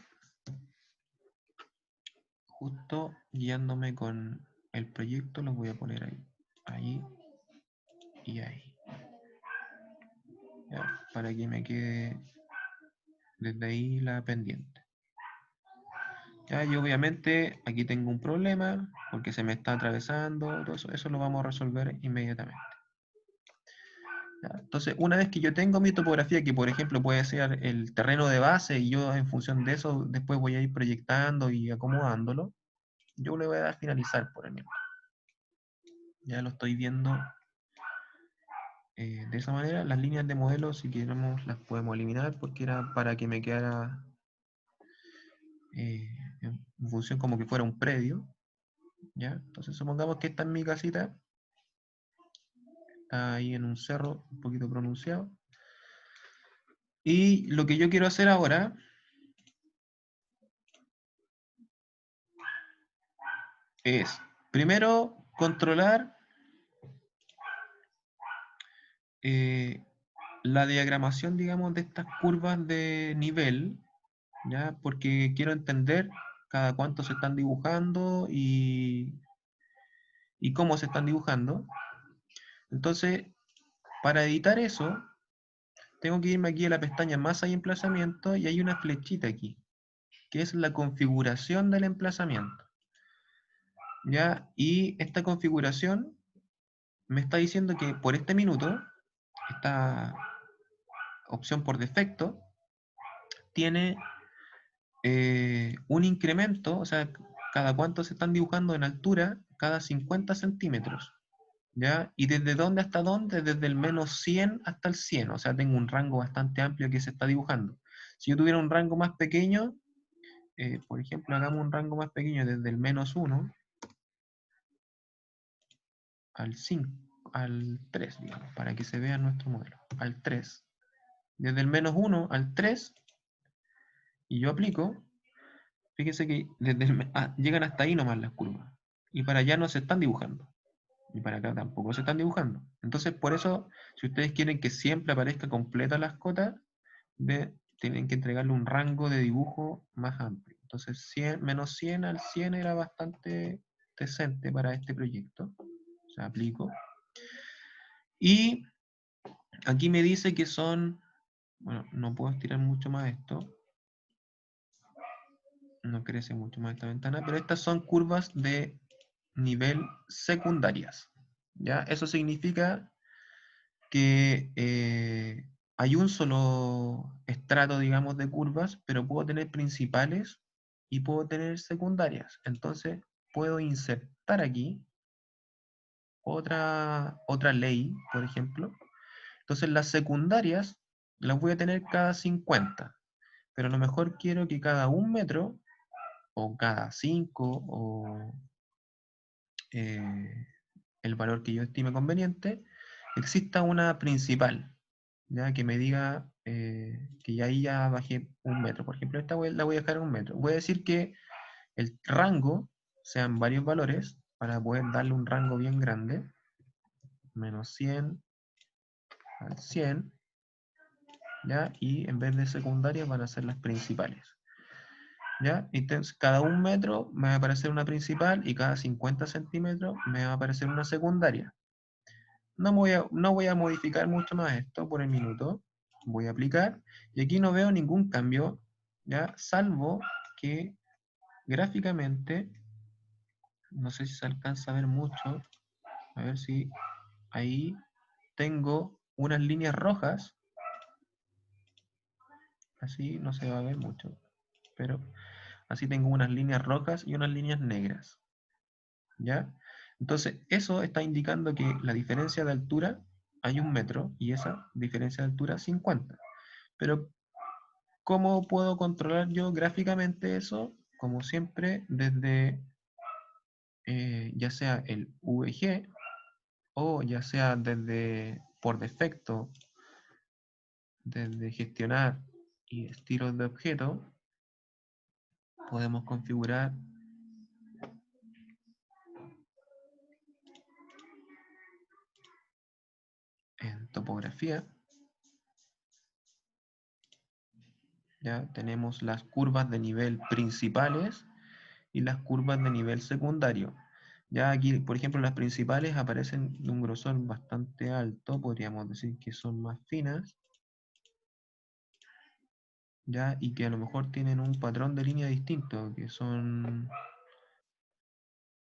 justo guiándome con el proyecto, los voy a poner ahí, ahí y ahí. ¿Ya? Para que me quede desde ahí la pendiente. ¿Ya? Y obviamente aquí tengo un problema porque se me está atravesando, todo eso lo vamos a resolver inmediatamente. ¿Ya? Entonces, una vez que yo tengo mi topografía, que por ejemplo puede ser el terreno de base, y yo en función de eso después voy a ir proyectando y acomodándolo, yo le voy a dar finalizar por el mismo. Ya lo estoy viendo de esa manera. Las líneas de modelo, si queremos, las podemos eliminar porque era para que me quedara en función como que fuera un predio. ¿Ya? Entonces supongamos que esta es mi casita, está ahí en un cerro un poquito pronunciado. Y lo que yo quiero hacer ahora es, primero, controlar la diagramación, digamos, de estas curvas de nivel, ¿ya? Porque quiero entender cada cuánto se están dibujando y cómo se están dibujando. Entonces, para editar eso, tengo que irme aquí a la pestaña masa y emplazamiento y hay una flechita aquí, que es la configuración del emplazamiento. ¿Ya? Y esta configuración me está diciendo que por este minuto, esta opción por defecto, tiene un incremento, o sea, cada cuánto se están dibujando en altura, cada 50 centímetros. ¿Ya? ¿Y desde dónde hasta dónde? Desde el menos 100 hasta el 100, o sea, tengo un rango bastante amplio que se está dibujando. Si yo tuviera un rango más pequeño, por ejemplo, hagamos un rango más pequeño desde el menos 1 al 5, al 3, digamos, para que se vea nuestro modelo, al 3. Desde el menos 1 al 3, y yo aplico, fíjese que llegan hasta ahí nomás las curvas, y para allá no se están dibujando. Y para acá tampoco se están dibujando. Entonces, por eso, si ustedes quieren que siempre aparezca completa las cotas, tienen que entregarle un rango de dibujo más amplio. Entonces, 100, menos 100 al 100 era bastante decente para este proyecto. O sea, aplico. Y aquí me dice que son, bueno, no puedo estirar mucho más esto. No crece mucho más esta ventana, pero estas son curvas de nivel secundarias. ¿Ya? Eso significa que hay un solo estrato, digamos, de curvas, pero puedo tener principales y puedo tener secundarias. Entonces, puedo insertar aquí otra ley, por ejemplo. Entonces, las secundarias las voy a tener cada 50, pero a lo mejor quiero que cada 1 metro, o cada 5, o eh, el valor que yo estime conveniente, exista una principal, ya que me diga que ya ahí ya bajé 1 metro. Por ejemplo, esta la voy a dejar en 1 metro. Voy a decir que el rango sean varios valores para poder darle un rango bien grande. Menos 100 al 100, ¿ya? Y en vez de secundarias van a ser las principales. ¿Ya? Entonces, cada 1 metro me va a aparecer una principal y cada 50 centímetros me va a aparecer una secundaria. No voy a modificar mucho más esto por el minuto. Voy a aplicar. Y aquí no veo ningún cambio, ¿ya? Salvo que gráficamente, no sé si se alcanza a ver mucho. A ver si ahí tengo unas líneas rojas. Así no se va a ver mucho. Pero así tengo unas líneas rojas y unas líneas negras. ¿Ya? Entonces, eso está indicando que la diferencia de altura hay 1 metro y esa diferencia de altura 50. Pero, ¿cómo puedo controlar yo gráficamente eso? Como siempre, desde ya sea el VG o ya sea desde por defecto, desde gestionar y estilos de objeto, podemos configurar en topografía. Ya tenemos las curvas de nivel principales y las curvas de nivel secundario. Ya aquí, por ejemplo, las principales aparecen de un grosor bastante alto, podríamos decir que son más finas, ya, y que a lo mejor tienen un patrón de línea distinto, que son...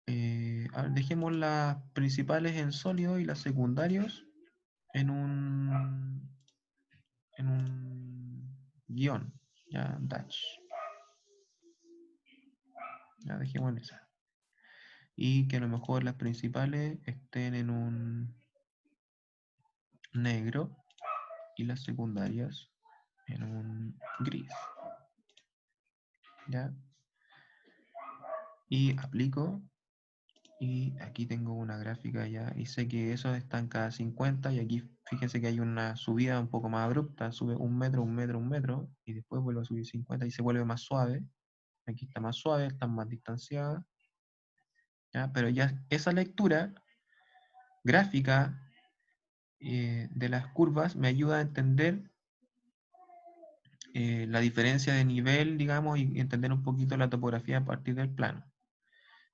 a ver, dejemos las principales en sólido y las secundarios en un guión, ya, dash. Ya, dejemos en esa. Y que a lo mejor las principales estén en un negro y las secundarias en un gris. ¿Ya? Y aplico y aquí tengo una gráfica ya y sé que esos están cada 50 y aquí fíjense que hay una subida un poco más abrupta, sube 1 metro, 1 metro, 1 metro y después vuelve a subir 50 y se vuelve más suave. Aquí está más suave, está más distanciada. ¿Ya? Pero ya esa lectura gráfica de las curvas me ayuda a entender la diferencia de nivel, digamos, y entender un poquito la topografía a partir del plano.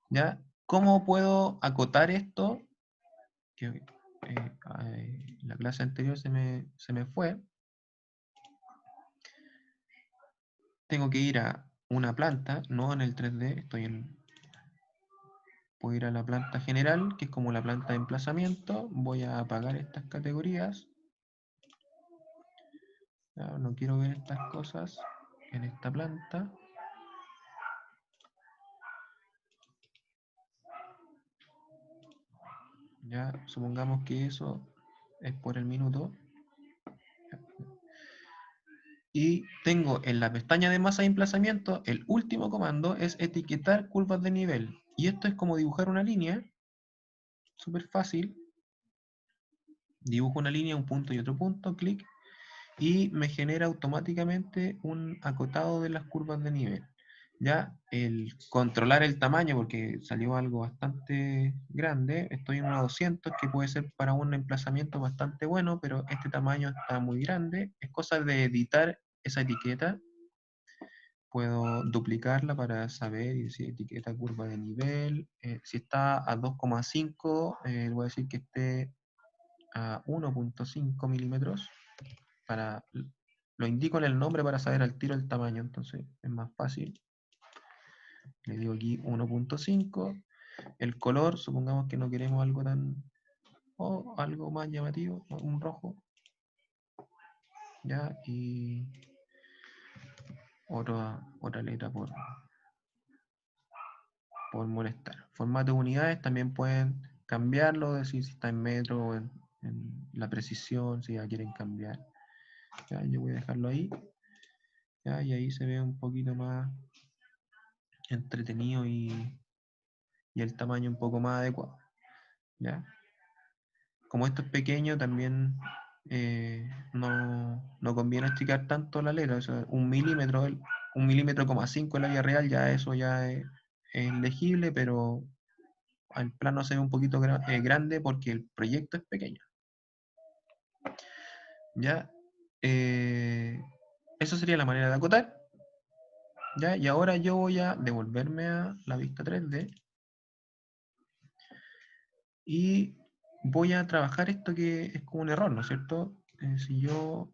¿Ya? ¿Cómo puedo acotar esto? Que la clase anterior se me fue. tengo que ir a una planta, no en el 3D, puedo ir a la planta general, que es como la planta de emplazamiento, voy a apagar estas categorías, ya, no quiero ver estas cosas en esta planta, ya, supongamos que eso es por el minuto, y tengo en la pestaña de masa de emplazamiento, el último comando es etiquetar curvas de nivel, y esto es como dibujar una línea, súper fácil, dibujo una línea, un punto y otro punto, clic, y me genera automáticamente un acotado de las curvas de nivel. Ya el controlar el tamaño, porque salió algo bastante grande, estoy en una 200 que puede ser para un emplazamiento bastante bueno, pero este tamaño está muy grande. Es cosa de editar esa etiqueta. Puedo duplicarla para saber y decir etiqueta curva de nivel. Si está a 2,5, voy a decir que esté a 1,5 milímetros para, lo indico en el nombre para saber al tiro el tamaño, entonces es más fácil. Le digo aquí 1,5. El color, supongamos que no queremos algo tan, o algo más llamativo, un rojo, ya, y otra letra por molestar. Formato de unidades también pueden cambiarlo, decir si está en metro o en la precisión, si ya quieren cambiar. Ya, yo voy a dejarlo ahí, ya, y ahí se ve un poquito más entretenido y el tamaño un poco más adecuado. ¿Ya? Como esto es pequeño, también no conviene achicar tanto la letra. O sea, un milímetro, 5 en la vida real, ya eso ya es legible, pero al plano se ve un poquito grande porque el proyecto es pequeño. ¿Ya? Eh, Eso sería la manera de acotar. ¿Ya? Y ahora yo voy a devolverme a la vista 3D y voy a trabajar esto que es como un error, ¿no es cierto? Si yo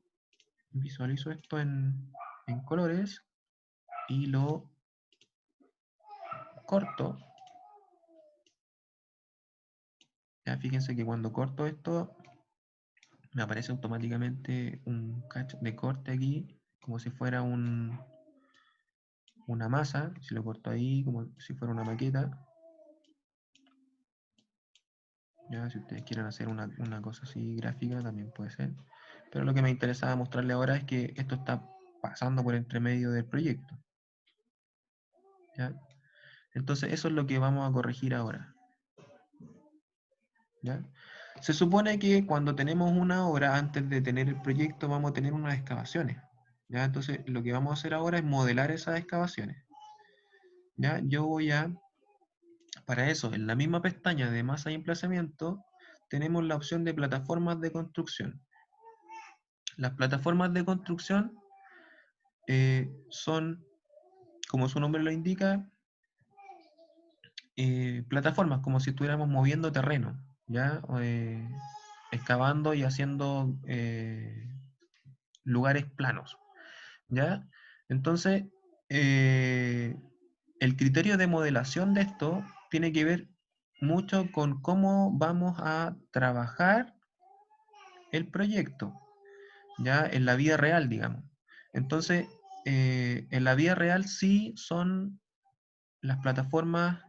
visualizo esto en colores y lo corto, ya fíjense que cuando corto esto me aparece automáticamente un catch de corte aquí, como si fuera una masa, si lo corto ahí como si fuera una maqueta. Ya, si ustedes quieren hacer una cosa así gráfica también puede ser, pero lo que me interesaba mostrarle ahora es que esto está pasando por entre medio del proyecto. ¿Ya? Entonces eso es lo que vamos a corregir ahora. ¿Ya? Se supone que cuando tenemos una obra, antes de tener el proyecto, vamos a tener unas excavaciones. ¿Ya? Entonces lo que vamos a hacer ahora es modelar esas excavaciones. ¿Ya? Yo voy a, para eso, en la misma pestaña de masa y emplazamiento, tenemos la opción de plataformas de construcción. Las plataformas de construcción son, como su nombre lo indica, plataformas, como si estuviéramos moviendo terreno, ¿ya? Excavando y haciendo lugares planos, ¿ya? Entonces, eh, el criterio de modelación de esto tiene que ver mucho con cómo vamos a trabajar el proyecto, ¿ya? En la vida real, digamos. Entonces, en la vida real sí son las plataformas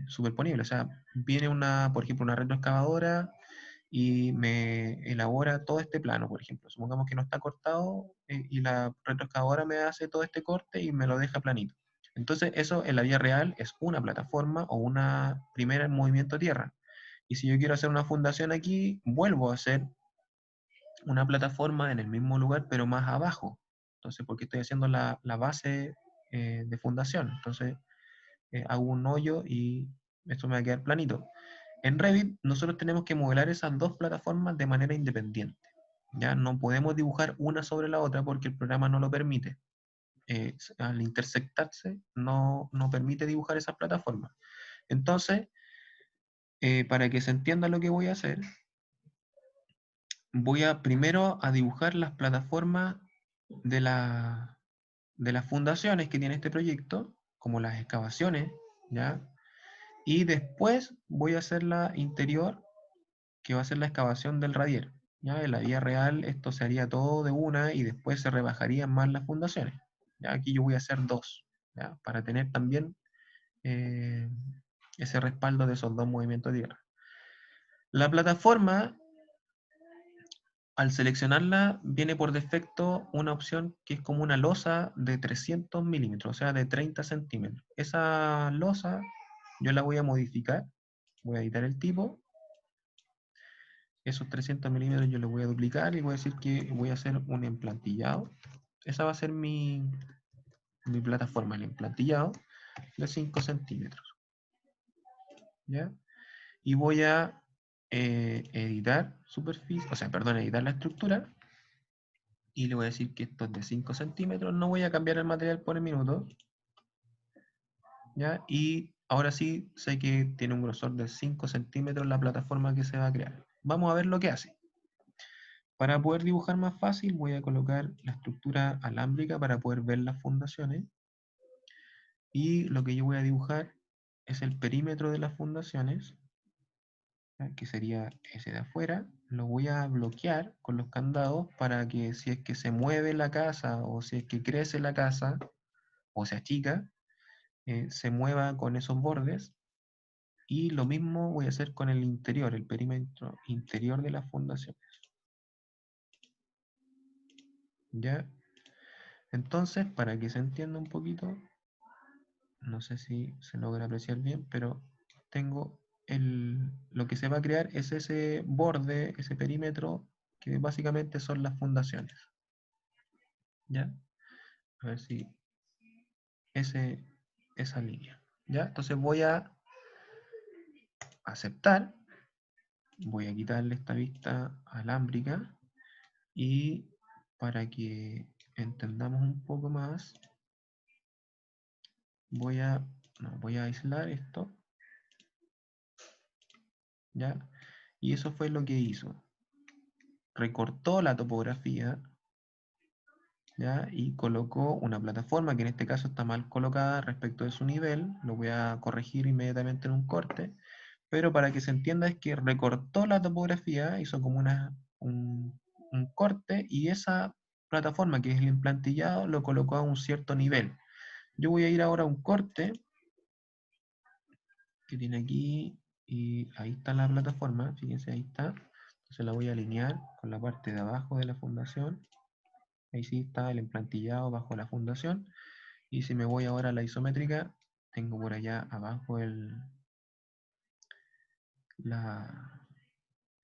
superponibles. O sea, viene por ejemplo, una retroexcavadora y me elabora todo este plano, por ejemplo. Supongamos que no está cortado y la retroexcavadora me hace todo este corte y me lo deja planito. Entonces, eso en la vida real es una plataforma o una primera en movimiento tierra. Y si yo quiero hacer una fundación aquí, vuelvo a hacer una plataforma en el mismo lugar, pero más abajo. Entonces, porque estoy haciendo la base de fundación. Entonces, hago un hoyo y esto me va a quedar planito. En Revit nosotros tenemos que modelar esas dos plataformas de manera independiente. Ya no podemos dibujar una sobre la otra porque el programa no lo permite. Al intersectarse no permite dibujar esas plataformas. Entonces, para que se entienda lo que voy a hacer, voy a primero a dibujar las plataformas de de las fundaciones que tiene este proyecto, como las excavaciones, ¿ya? Y después voy a hacer la interior, que va a ser la excavación del radier. ¿Ya? En la vía real esto se haría todo de una y después se rebajarían más las fundaciones. ¿Ya? Aquí yo voy a hacer dos, ¿ya? Para tener también eh, ese respaldo de esos dos movimientos de tierra. La plataforma, al seleccionarla, viene por defecto una opción que es como una losa de 300 milímetros, o sea, de 30 centímetros. Esa losa yo la voy a modificar, voy a editar el tipo. Esos 300 milímetros yo los voy a duplicar y voy a decir que voy a hacer un emplantillado. Esa va a ser mi plataforma, el emplantillado de 5 centímetros. ¿Ya? Y voy a editar superficie, o sea, perdón, editar la estructura. Y le voy a decir que esto es de 5 centímetros. No voy a cambiar el material por el minuto. ¿Ya? Y ahora sí sé que tiene un grosor de 5 centímetros la plataforma que se va a crear. Vamos a ver lo que hace. Para poder dibujar más fácil, voy a colocar la estructura alámbrica para poder ver las fundaciones. Y lo que yo voy a dibujar es el perímetro de las fundaciones, ¿ya? Que sería ese de afuera. Lo voy a bloquear con los candados para que si es que se mueve la casa o si es que crece la casa o se achica, se mueva con esos bordes. Y lo mismo voy a hacer con el interior, el perímetro interior de las fundaciones. ¿Ya? Entonces, para que se entienda un poquito, no sé si se logra apreciar bien, pero tengo lo que se va a crear es ese borde, ese perímetro, que básicamente son las fundaciones. ¿Ya? A ver si esa línea. ¿Ya? Entonces voy a aceptar, voy a quitarle esta vista alámbrica y para que entendamos un poco más, voy a aislar esto. ¿Ya? Y eso fue lo que hizo. Recortó la topografía, ¿ya? Y colocó una plataforma que en este caso está mal colocada respecto de su nivel. Lo voy a corregir inmediatamente en un corte. Pero para que se entienda es que recortó la topografía, hizo como un corte y esa plataforma que es el implantillado lo colocó a un cierto nivel. Yo voy a ir ahora a un corte que tiene aquí y ahí está la plataforma, fíjense, ahí está. Entonces la voy a alinear con la parte de abajo de la fundación. Ahí sí está el emplantillado bajo la fundación. Y si me voy ahora a la isométrica, tengo por allá abajo el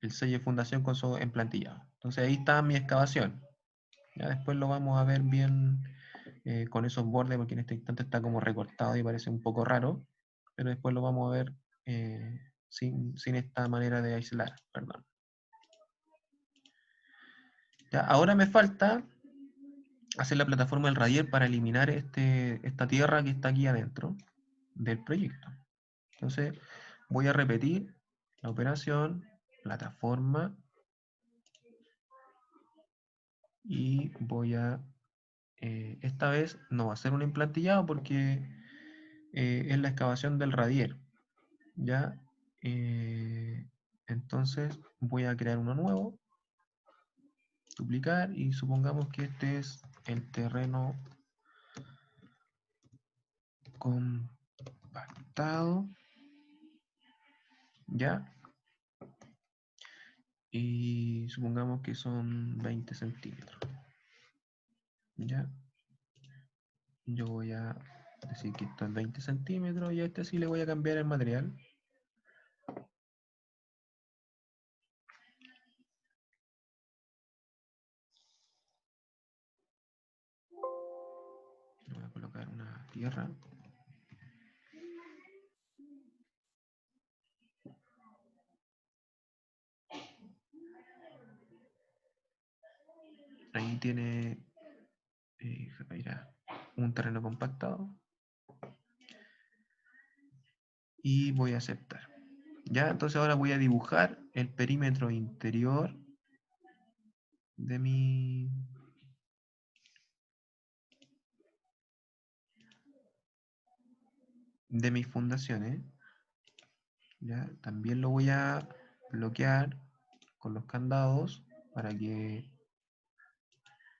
sello de fundación con su emplantillado. Entonces ahí está mi excavación. Ya después lo vamos a ver bien con esos bordes, porque en este instante está como recortado y parece un poco raro. Pero después lo vamos a ver sin esta manera de aislar, perdón. Ya, ahora me falta hacer la plataforma del radier para eliminar esta tierra que está aquí adentro del proyecto. Entonces voy a repetir la operación, plataforma, y voy a, esta vez no va a ser un implantillado porque es la excavación del radier. ¿Ya? Entonces voy a crear uno nuevo, duplicar y supongamos que este es el terreno compactado, ¿ya? Y supongamos que son 20 centímetros, ¿ya? Yo voy a decir que esto es 20 centímetros y a este sí le voy a cambiar el material. Le voy a colocar una tierra. Ahí tiene mira, un terreno compactado. Y voy a aceptar. Ya, entonces ahora voy a dibujar el perímetro interior de de mis fundaciones. ¿Ya? También lo voy a bloquear con los candados para que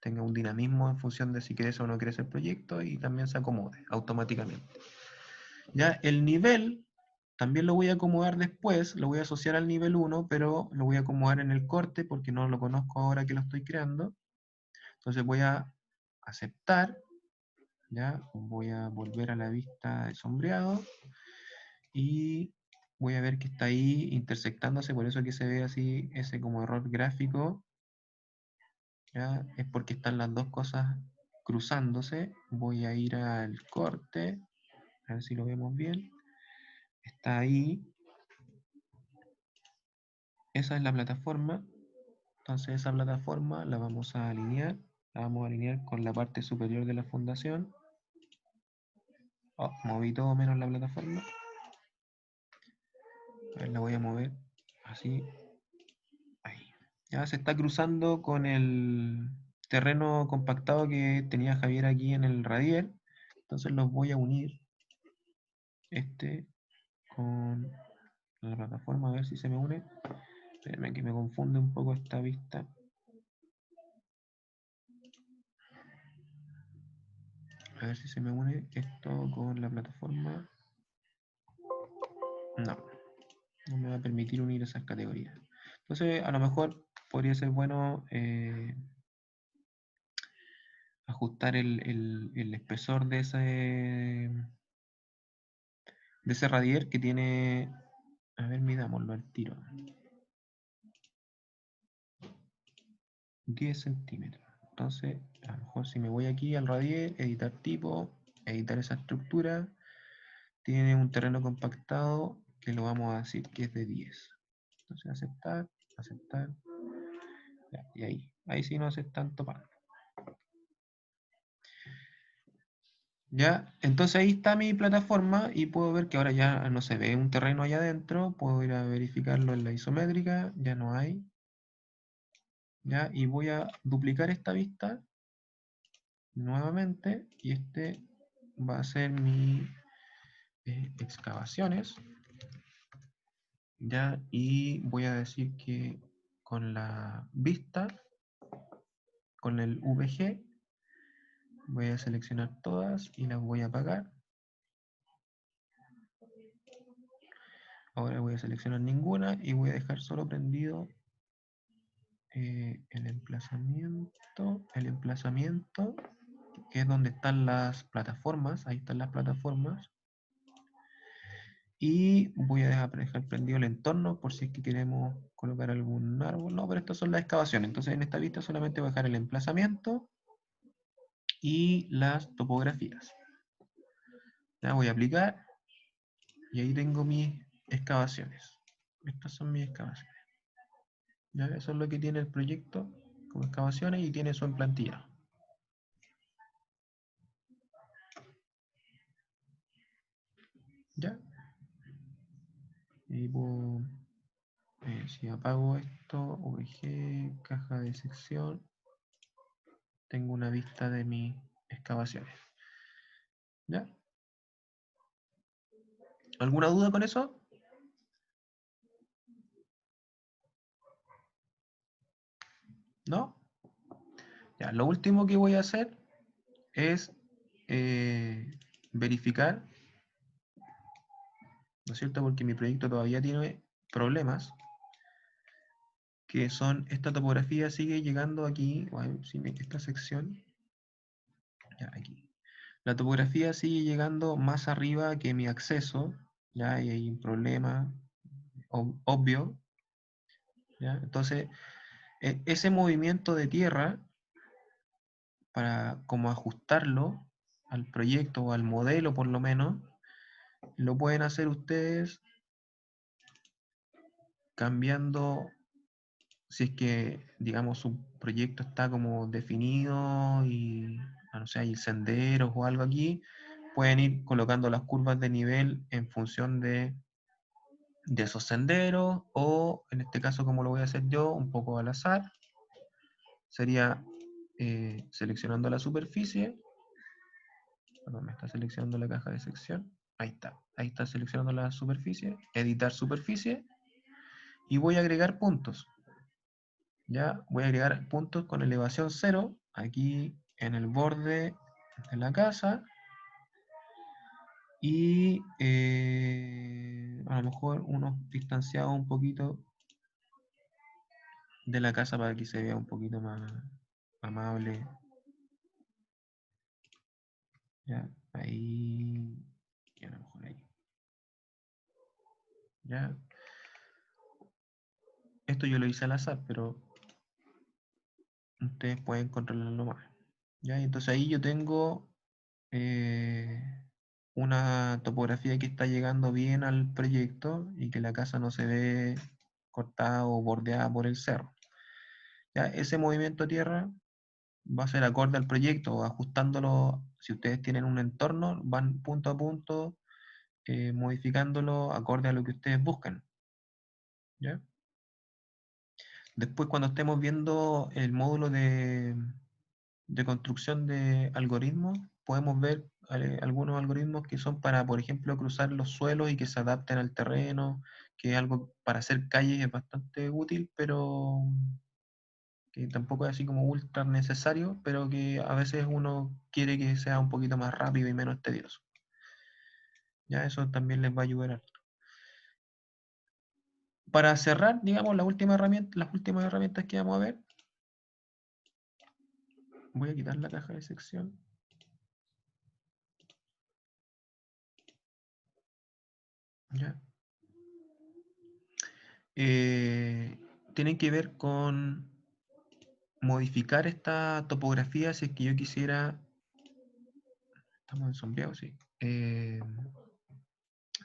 tenga un dinamismo en función de si crece o no crece el proyecto y también se acomode automáticamente. Ya el nivel también lo voy a acomodar después, lo voy a asociar al nivel 1, pero lo voy a acomodar en el corte porque no lo conozco ahora que lo estoy creando. Entonces voy a aceptar, ya voy a volver a la vista de sombreado y voy a ver que está ahí intersectándose, por eso que se ve así ese como error gráfico, ¿ya? Es porque están las dos cosas cruzándose. Voy a ir al corte, a ver si lo vemos bien. Está ahí. Esa es la plataforma. Entonces esa plataforma la vamos a alinear. La vamos a alinear con la parte superior de la fundación. Oh, moví todo menos la plataforma. A ver, la voy a mover así. Ahí. Ya se está cruzando con el terreno compactado que tenía Javier aquí en el radier. Entonces los voy a unir este con la plataforma a ver si se me une. Espérenme que me confunde un poco esta vista. A ver si se me une esto con la plataforma. No, no me va a permitir unir esas categorías. Entonces, a lo mejor podría ser bueno ajustar el espesor de ese radier que tiene. A ver, midámoslo al tiro. 10 centímetros. Entonces, a lo mejor si me voy aquí al radier, editar tipo, editar esa estructura, tiene un terreno compactado que lo vamos a decir que es de 10. Entonces, aceptar, aceptar. Ya, y ahí sí no se están topando. Ya, entonces ahí está mi plataforma y puedo ver que ahora ya no se ve un terreno allá adentro. Puedo ir a verificarlo en la isométrica, ya no hay. Ya, y voy a duplicar esta vista nuevamente y este va a ser mi excavaciones. Ya, y voy a decir que con la vista, con el VG, voy a seleccionar todas y las voy a apagar. Ahora voy a seleccionar ninguna y voy a dejar solo prendido el emplazamiento, que es donde están las plataformas. Ahí están las plataformas. Y voy a dejar prendido el entorno por si es que queremos colocar algún árbol. No, pero estas son las excavaciones. Entonces en esta vista solamente voy a dejar el emplazamiento y las topografías. Ya voy a aplicar y ahí tengo mis excavaciones. Estas son mis excavaciones. ¿Ya? Eso es lo que tiene el proyecto como excavaciones y tiene su emplantillado. ¿Ya? Y puedo, si apago esto, VG, caja de sección, tengo una vista de mis excavaciones. ¿Ya? ¿Alguna duda con eso? ¿No? Ya, lo último que voy a hacer es verificar, ¿no es cierto? Porque mi proyecto todavía tiene problemas, que son, esta topografía sigue llegando aquí, esta sección, ya aquí. La topografía sigue llegando más arriba que mi acceso, ya y hay un problema obvio, ¿ya? Entonces, ese movimiento de tierra, para como ajustarlo al proyecto o al modelo por lo menos, lo pueden hacer ustedes cambiando, si es que, digamos, su proyecto está como definido y, no sé, hay senderos o algo aquí, pueden ir colocando las curvas de nivel en función de esos senderos o, en este caso, como lo voy a hacer yo, un poco al azar, sería seleccionando la superficie, perdón, me está seleccionando la caja de sección. ahí está seleccionando la superficie, editar superficie, y voy a agregar puntos. Ya voy a agregar puntos con elevación 0 aquí en el borde de la casa, y a lo mejor unos distanciados un poquito de la casa para que se vea un poquito más amable. Ya, ahí, y a lo mejor ahí. Ya, esto yo lo hice al azar, pero ustedes pueden controlarlo más. Ya, entonces ahí yo tengo eh, una topografía que está llegando bien al proyecto y que la casa no se ve cortada o bordeada por el cerro. Ya, ese movimiento de tierra va a ser acorde al proyecto, o ajustándolo. Si ustedes tienen un entorno, van punto a punto modificándolo acorde a lo que ustedes buscan. ¿Ya? Después, cuando estemos viendo el módulo de construcción de algoritmos, podemos ver algunos algoritmos que son para, por ejemplo, cruzar los suelos y que se adapten al terreno, que es algo para hacer calles es bastante útil, pero que tampoco es así como ultra necesario, pero que a veces uno quiere que sea un poquito más rápido y menos tedioso. Ya eso también les va a ayudar. Para cerrar, digamos, las últimas herramientas que vamos a ver, voy a quitar la caja de sección. ¿Ya? Tienen que ver con modificar esta topografía si es que yo quisiera. Estamos en sombreado, sí.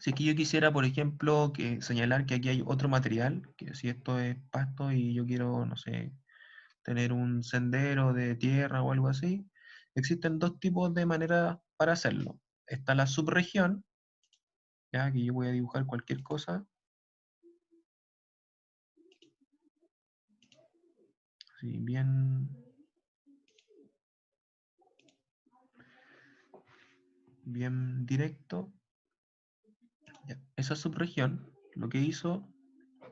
Si es que yo quisiera, por ejemplo, señalar que aquí hay otro material, que si esto es pasto y yo quiero, no sé, tener un sendero de tierra o algo así, existen dos tipos de maneras para hacerlo. Está la subregión, ya que yo voy a dibujar cualquier cosa, así bien directo. Ya. Esa subregión lo que hizo,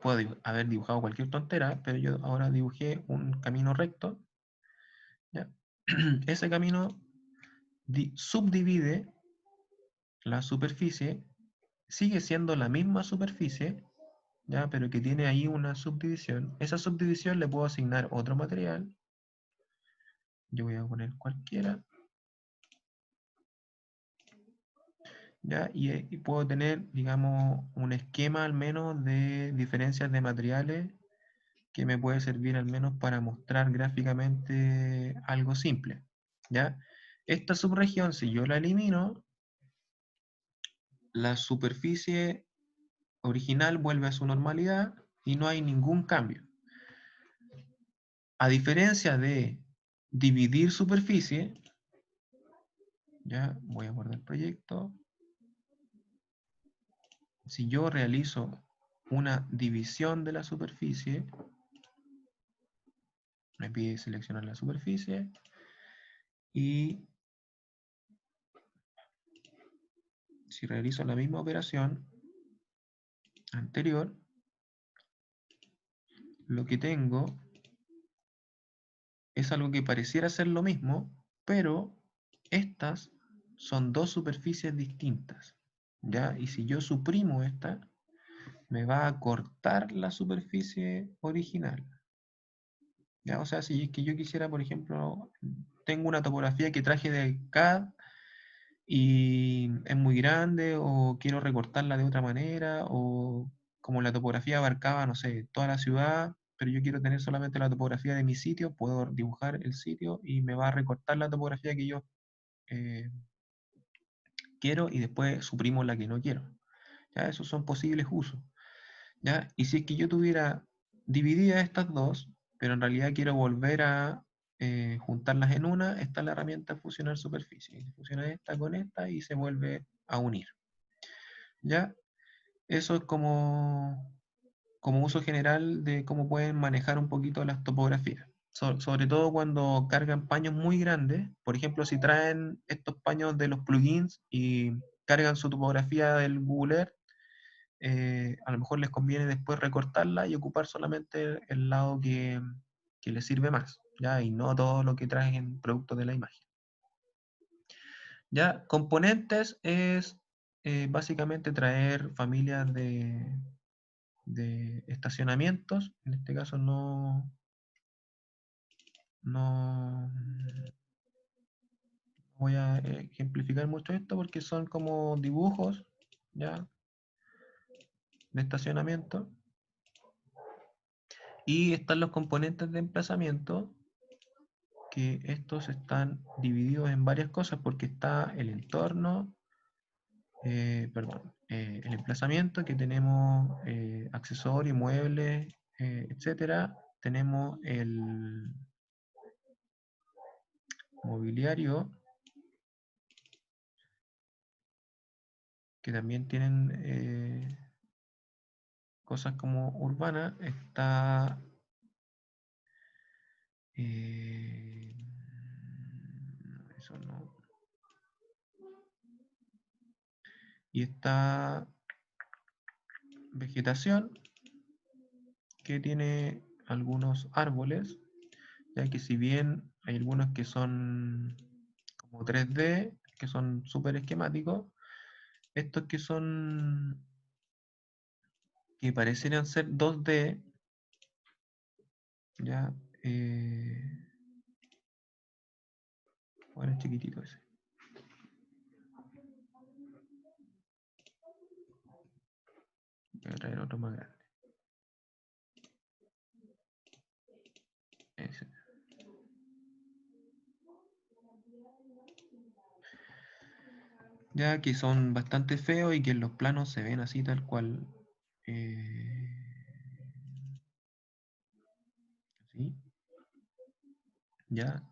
puedo haber dibujado cualquier tontera, pero yo ahora dibujé un camino recto. ¿Ya? Ese camino subdivide la superficie, sigue siendo la misma superficie, ¿ya? Pero que tiene ahí una subdivisión. Esa subdivisión le puedo asignar otro material. Yo voy a poner cualquiera. ¿Ya? Y puedo tener, digamos, un esquema al menos de diferencias de materiales que me puede servir al menos para mostrar gráficamente algo simple. ¿Ya? Esta subregión, si yo la elimino, la superficie original vuelve a su normalidad y no hay ningún cambio. A diferencia de dividir superficie, ya voy a guardar el proyecto. Si yo realizo una división de la superficie, me pide seleccionar la superficie y si realizo la misma operación anterior, lo que tengo es algo que pareciera ser lo mismo, pero estas son dos superficies distintas, ¿ya? Y si yo suprimo esta, me va a cortar la superficie original, ¿ya? O sea, si es que yo quisiera, por ejemplo, tengo una topografía que traje de CAD y es muy grande, o quiero recortarla de otra manera, o como la topografía abarcaba, no sé, toda la ciudad, pero yo quiero tener solamente la topografía de mi sitio, puedo dibujar el sitio y me va a recortar la topografía que yo eh, quiero y después suprimo la que no quiero. ¿Ya? Esos son posibles usos. ¿Ya? Y si es que yo tuviera divididas estas dos, pero en realidad quiero volver a juntarlas en una, está la herramienta fusionar superficie. Fusiona esta con esta y se vuelve a unir. ¿Ya? Eso es como uso general de cómo pueden manejar un poquito las topografías. Sobre todo cuando cargan paños muy grandes. Por ejemplo, si traen estos paños de los plugins y cargan su topografía del Google Earth, a lo mejor les conviene después recortarla y ocupar solamente el lado que les sirve más, ¿ya? Y no todo lo que traen productos de la imagen. ¿Ya? Componentes es básicamente traer familias de estacionamientos. En este caso no voy a ejemplificar mucho esto porque son como dibujos, ¿ya? De estacionamiento. Y están los componentes de emplazamiento, que estos están divididos en varias cosas porque está el entorno, el emplazamiento, que tenemos accesorios, muebles, etcétera. Tenemos el mobiliario, que también tienen cosas como urbanas. Está eh, eso no. Y está vegetación, que tiene algunos árboles, ya que si bien hay algunos que son como 3D, que son súper esquemáticos, estos que parecieran ser 2D, ya, bueno, es chiquitito ese. Voy a traer otro más grande. Ese. Ya que son bastante feos y que en los planos se ven así tal cual. Así. Ya.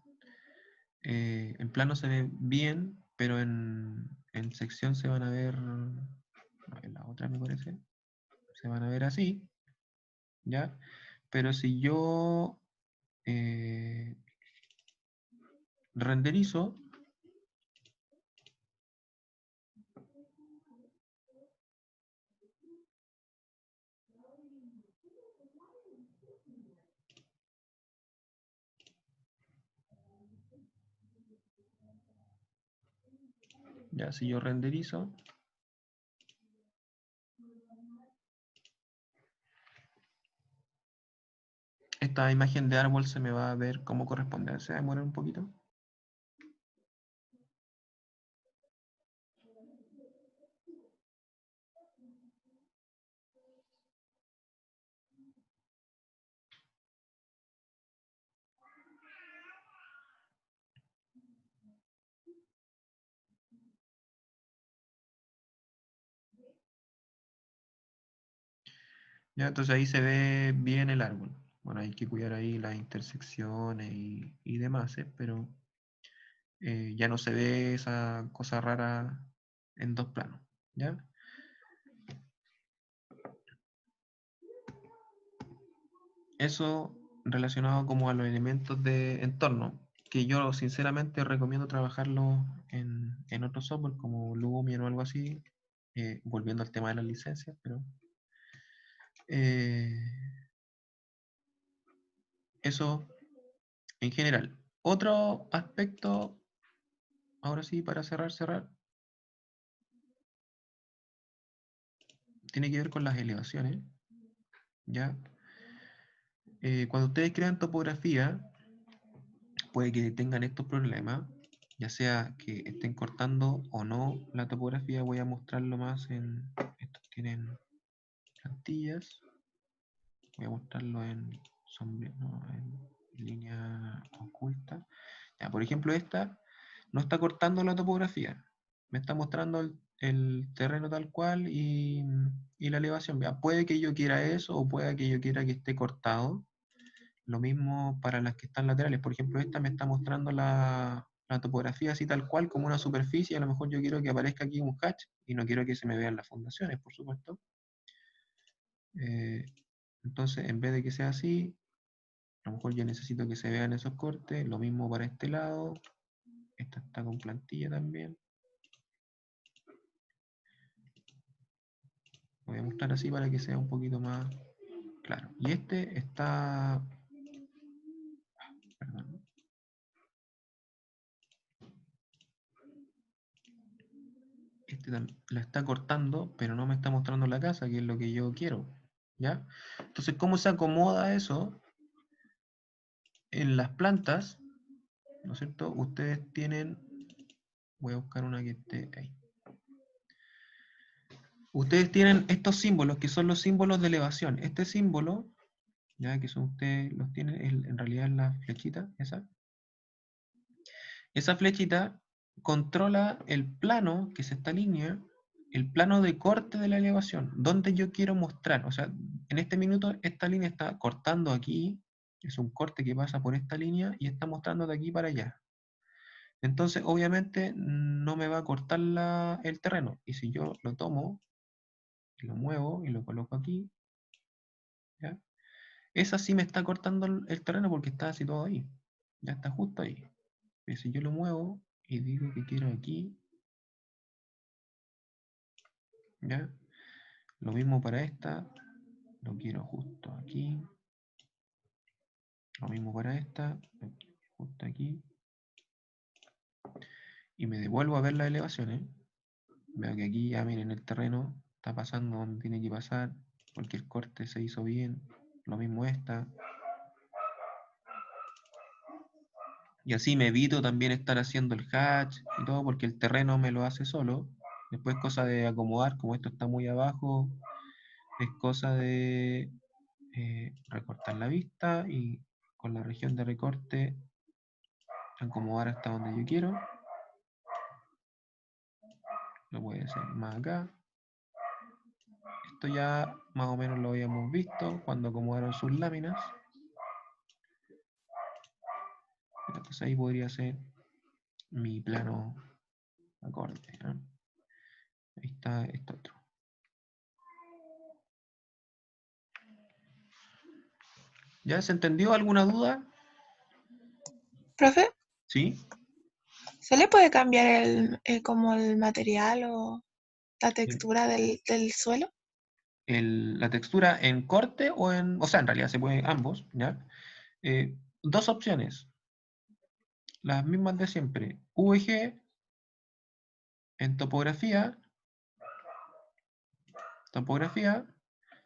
En plano se ve bien, pero en sección se van a ver, en la otra me parece, se van a ver así, ¿ya? Pero si yo eh, renderizo, ya si yo renderizo, esta imagen de árbol se me va a ver como corresponde, se va a demorar un poquito. Ya, entonces ahí se ve bien el árbol. Bueno, hay que cuidar ahí las intersecciones y demás, pero ya no se ve esa cosa rara en dos planos, ¿ya? Eso relacionado como a los elementos de entorno, que yo sinceramente recomiendo trabajarlo en otro software como Lumion o algo así, volviendo al tema de las licencias, pero eh, eso en general. Otro aspecto, ahora sí, para cerrar, tiene que ver con las elevaciones, ¿ya? Cuando ustedes crean topografía, puede que tengan estos problemas, ya sea que estén cortando o no la topografía. Voy a mostrarlo más estos tienen plantillas, voy a mostrarlo no, en línea oculta. Ya, por ejemplo, esta no está cortando la topografía, me está mostrando el terreno tal cual y la elevación. Ya, puede que yo quiera eso o puede que yo quiera que esté cortado. Lo mismo para las que están laterales. Por ejemplo, esta me está mostrando la topografía así tal cual como una superficie. A lo mejor yo quiero que aparezca aquí un hatch y no quiero que se me vean las fundaciones, por supuesto. Eh, entonces, en vez de que sea así, a lo mejor yo necesito que se vean esos cortes. Lo mismo para este lado. Esta está con plantilla también. Lo voy a mostrar así para que sea un poquito más claro. Y este está... Perdón. Este la está cortando, pero no me está mostrando la casa, que es lo que yo quiero. ¿Ya? Entonces, ¿cómo se acomoda eso en las plantas? ¿No es cierto? Ustedes tienen... Voy a buscar una que esté ahí. Ustedes tienen estos símbolos, que son los símbolos de elevación. Este símbolo, ya que son ustedes los tienen, en realidad es la flechita, esa. Esa flechita controla el plano, que es esta línea, el plano de corte de la elevación, donde yo quiero mostrar. O sea, en este minuto esta línea está cortando aquí, es un corte que pasa por esta línea y está mostrando de aquí para allá. Entonces, obviamente, no me va a cortar el terreno. Y si yo lo tomo, y lo muevo y lo coloco aquí, ¿ya? Esa sí me está cortando el terreno porque está situado ahí. Ya está justo ahí. Y si yo lo muevo y digo que quiero aquí, ¿ya? Lo mismo para esta, lo quiero justo aquí. Lo mismo para esta, justo aquí. Y me devuelvo a ver las elevaciones. Veo que aquí ya miren el terreno, está pasando donde tiene que pasar. Cualquier corte se hizo bien. Lo mismo esta. Y así me evito también estar haciendo el hatch y todo porque el terreno me lo hace solo. Después cosa de acomodar, como esto está muy abajo, es cosa de recortar la vista y con la región de recorte acomodar hasta donde yo quiero. Lo voy a hacer más acá. Esto ya más o menos lo habíamos visto cuando acomodaron sus láminas. Entonces ahí podría ser mi plano acorde, ¿no? Ahí está esto otro. ¿Ya se entendió alguna duda? Profe, ¿Sí? ¿se le puede cambiar como el material o la textura del suelo? La textura en corte o en... O sea, en realidad se puede ambos, ¿ya? Dos opciones. Las mismas de siempre. VG en topografía,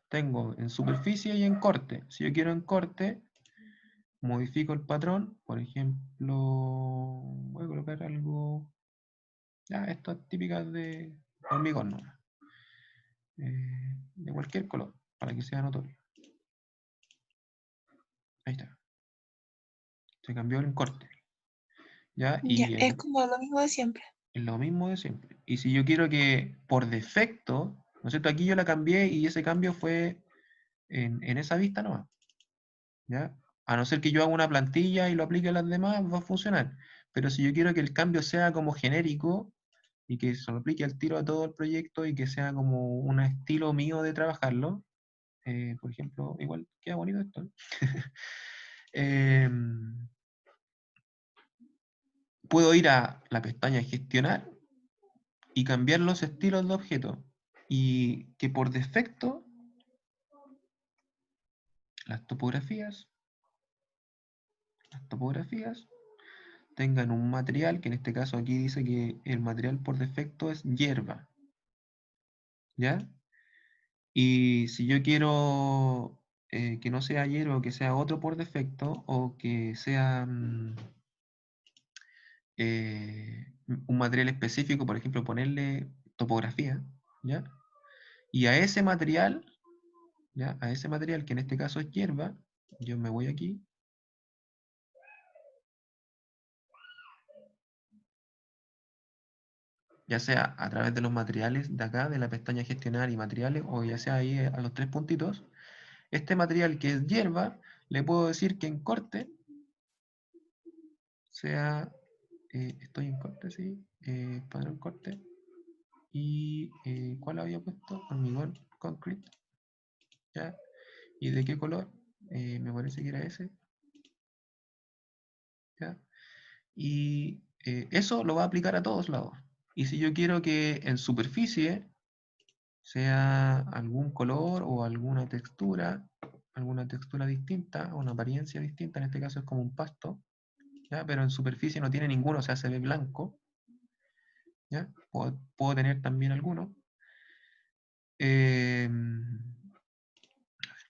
tengo en superficie y en corte. Si yo quiero en corte, modifico el patrón. Por ejemplo, voy a colocar algo... Ya, estas típicas de hormigón, ¿no? De cualquier color, para que sea notorio. Ahí está. Se cambió en corte. ¿Ya? Ya, Y es como lo mismo de siempre. es lo mismo de siempre. Y si yo quiero que por defecto, ¿no es cierto? Aquí yo la cambié y ese cambio fue en esa vista nomás. ¿Ya? A no ser que yo haga una plantilla y lo aplique a las demás, va a funcionar. Pero si yo quiero que el cambio sea como genérico y que se lo aplique al tiro a todo el proyecto y que sea como un estilo mío de trabajarlo, por ejemplo, igual queda bonito esto, ¿no? Puedo ir a la pestaña gestionar y cambiar los estilos de objeto y que por defecto las topografías tengan un material, que en este caso aquí dice que el material por defecto es hierba, ¿ya? Y si yo quiero que no sea hierba o que sea otro por defecto, o que sea un material específico, por ejemplo, ponerle topografía, ¿ya? Y a ese material, ¿ya? A ese material, que en este caso es hierba, yo me voy aquí, ya sea a través de los materiales de acá, de la pestaña gestionar y materiales, o ya sea ahí a los tres puntitos, este material que es hierba, le puedo decir que en corte sea, estoy en corte, sí, padrón corte, y ¿cuál había puesto? Hormigón, concrete, ¿ya? ¿Y de qué color? Me parece que era ese, ¿ya? Y eso lo va a aplicar a todos lados. Y si yo quiero que en superficie sea algún color o alguna textura distinta, una apariencia distinta, en este caso es como un pasto, ¿ya? Pero en superficie no tiene ninguno, o sea, se ve blanco, ¿ya? Puedo tener también alguno. A ver,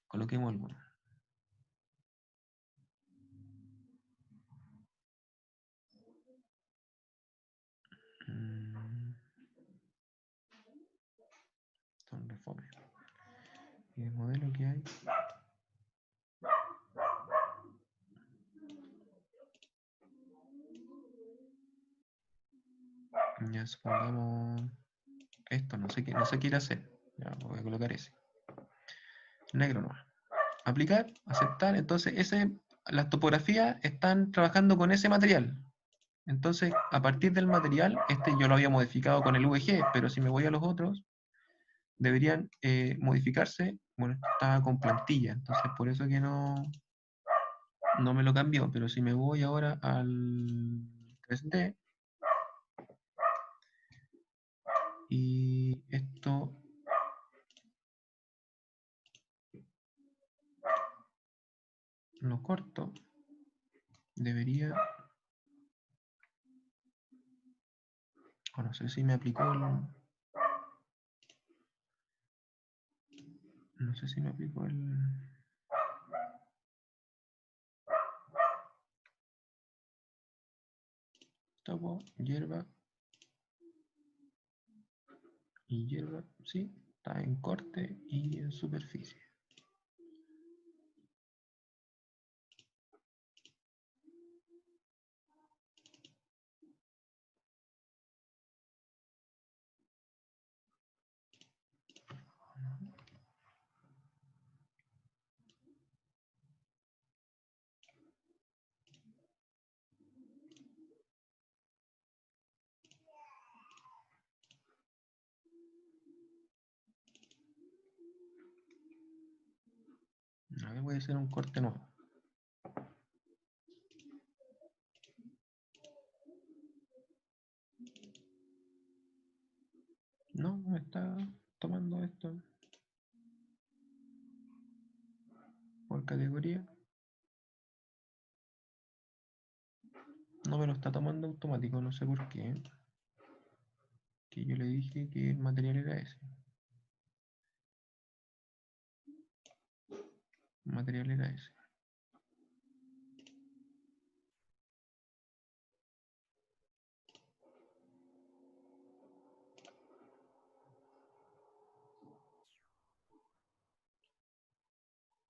coloquemos alguno. Son refome. ¿Y el modelo que hay? Ya supongamos esto, no sé qué ir a hacer. Ya voy a colocar ese. Negro no. Aplicar, aceptar. Entonces, las topografías están trabajando con ese material. Entonces, a partir del material, yo lo había modificado con el VG, pero si me voy a los otros, deberían modificarse. Bueno, esto estaba con plantilla, entonces por eso que no me lo cambió. Pero si me voy ahora al 3D, y esto lo corto, debería, o no sé si me aplicó no sé si me aplicó topo, hierba y hierba, sí, está en corte y en superficie. A ver, voy a hacer un corte nuevo. No, me está tomando esto por categoría. No me lo está tomando automático, no sé por qué. Que yo le dije que el material era ese. El material era ese.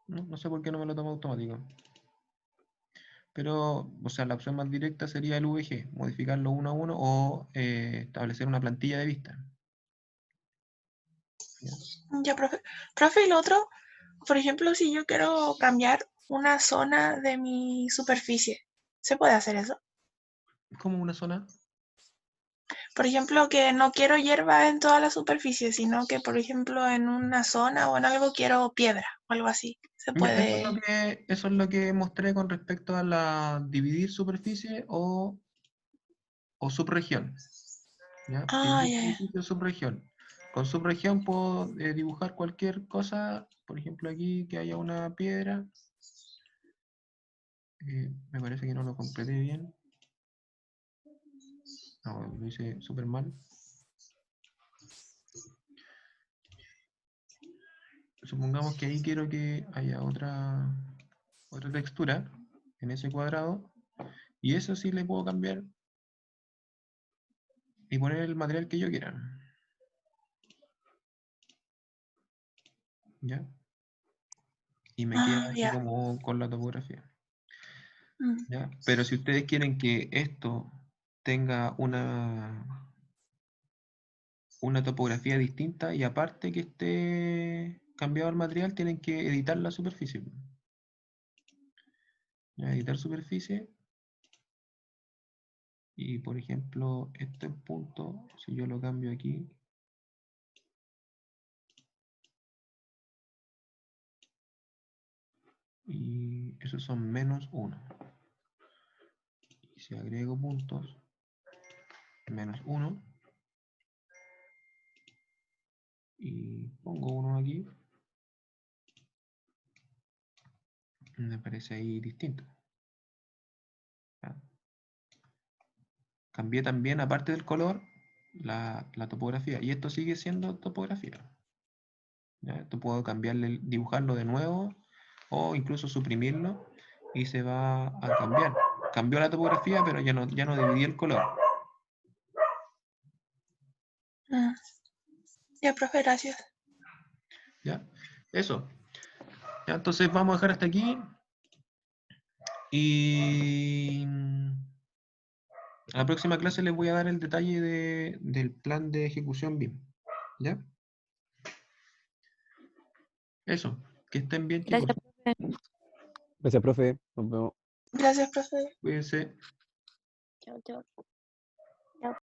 No sé por qué no me lo toma automático. Pero, o sea, la opción más directa sería el VG, modificarlo uno a uno o establecer una plantilla de vista. ¿Ya? Ya, profe. Profe, y lo otro, por ejemplo, si yo quiero cambiar una zona de mi superficie, ¿se puede hacer eso? Como una zona. Por ejemplo, que no quiero hierba en toda la superficie, sino que, por ejemplo, en una zona o en algo quiero piedra o algo así. Se Ya, puede. eso es lo que mostré con respecto a la dividir superficie o subregión. ¿Ya? Ah, Dividir ya, ya. superficie o subregión. Con subregión puedo dibujar cualquier cosa, por ejemplo aquí que haya una piedra. Me parece que no lo completé bien. No, lo hice súper mal. Supongamos que ahí quiero que haya otra textura en ese cuadrado. Y eso sí le puedo cambiar y poner el material que yo quiera. ¿Ya? Y me queda Ah, así ya. como con la topografía. Mm. ¿Ya? Pero si ustedes quieren que esto tenga una topografía distinta y aparte que esté cambiado el material, tienen que editar la superficie. ¿Ya? Editar superficie. Y por ejemplo, este punto, si yo lo cambio aquí, y esos son -1. Y si agrego puntos, -1. Y Pongo uno aquí. Me parece ahí distinto. ¿Ya? Cambié también, aparte del color, la topografía. Y esto sigue siendo topografía. ¿Ya? Esto puedo cambiarle, dibujarlo de nuevo o incluso suprimirlo y se va a cambiar. Cambió la topografía, pero ya no dividí el color. Mm. Ya, profe, gracias. ¿Ya? Eso. Ya, entonces vamos a dejar hasta aquí. Y a la próxima clase les voy a dar el detalle del plan de ejecución BIM. ¿Ya? Eso. Que estén bien, chicos. Gracias, profe. Gracias, profe. Nos vemos. Gracias, profe. Cuídense. Chao, chao.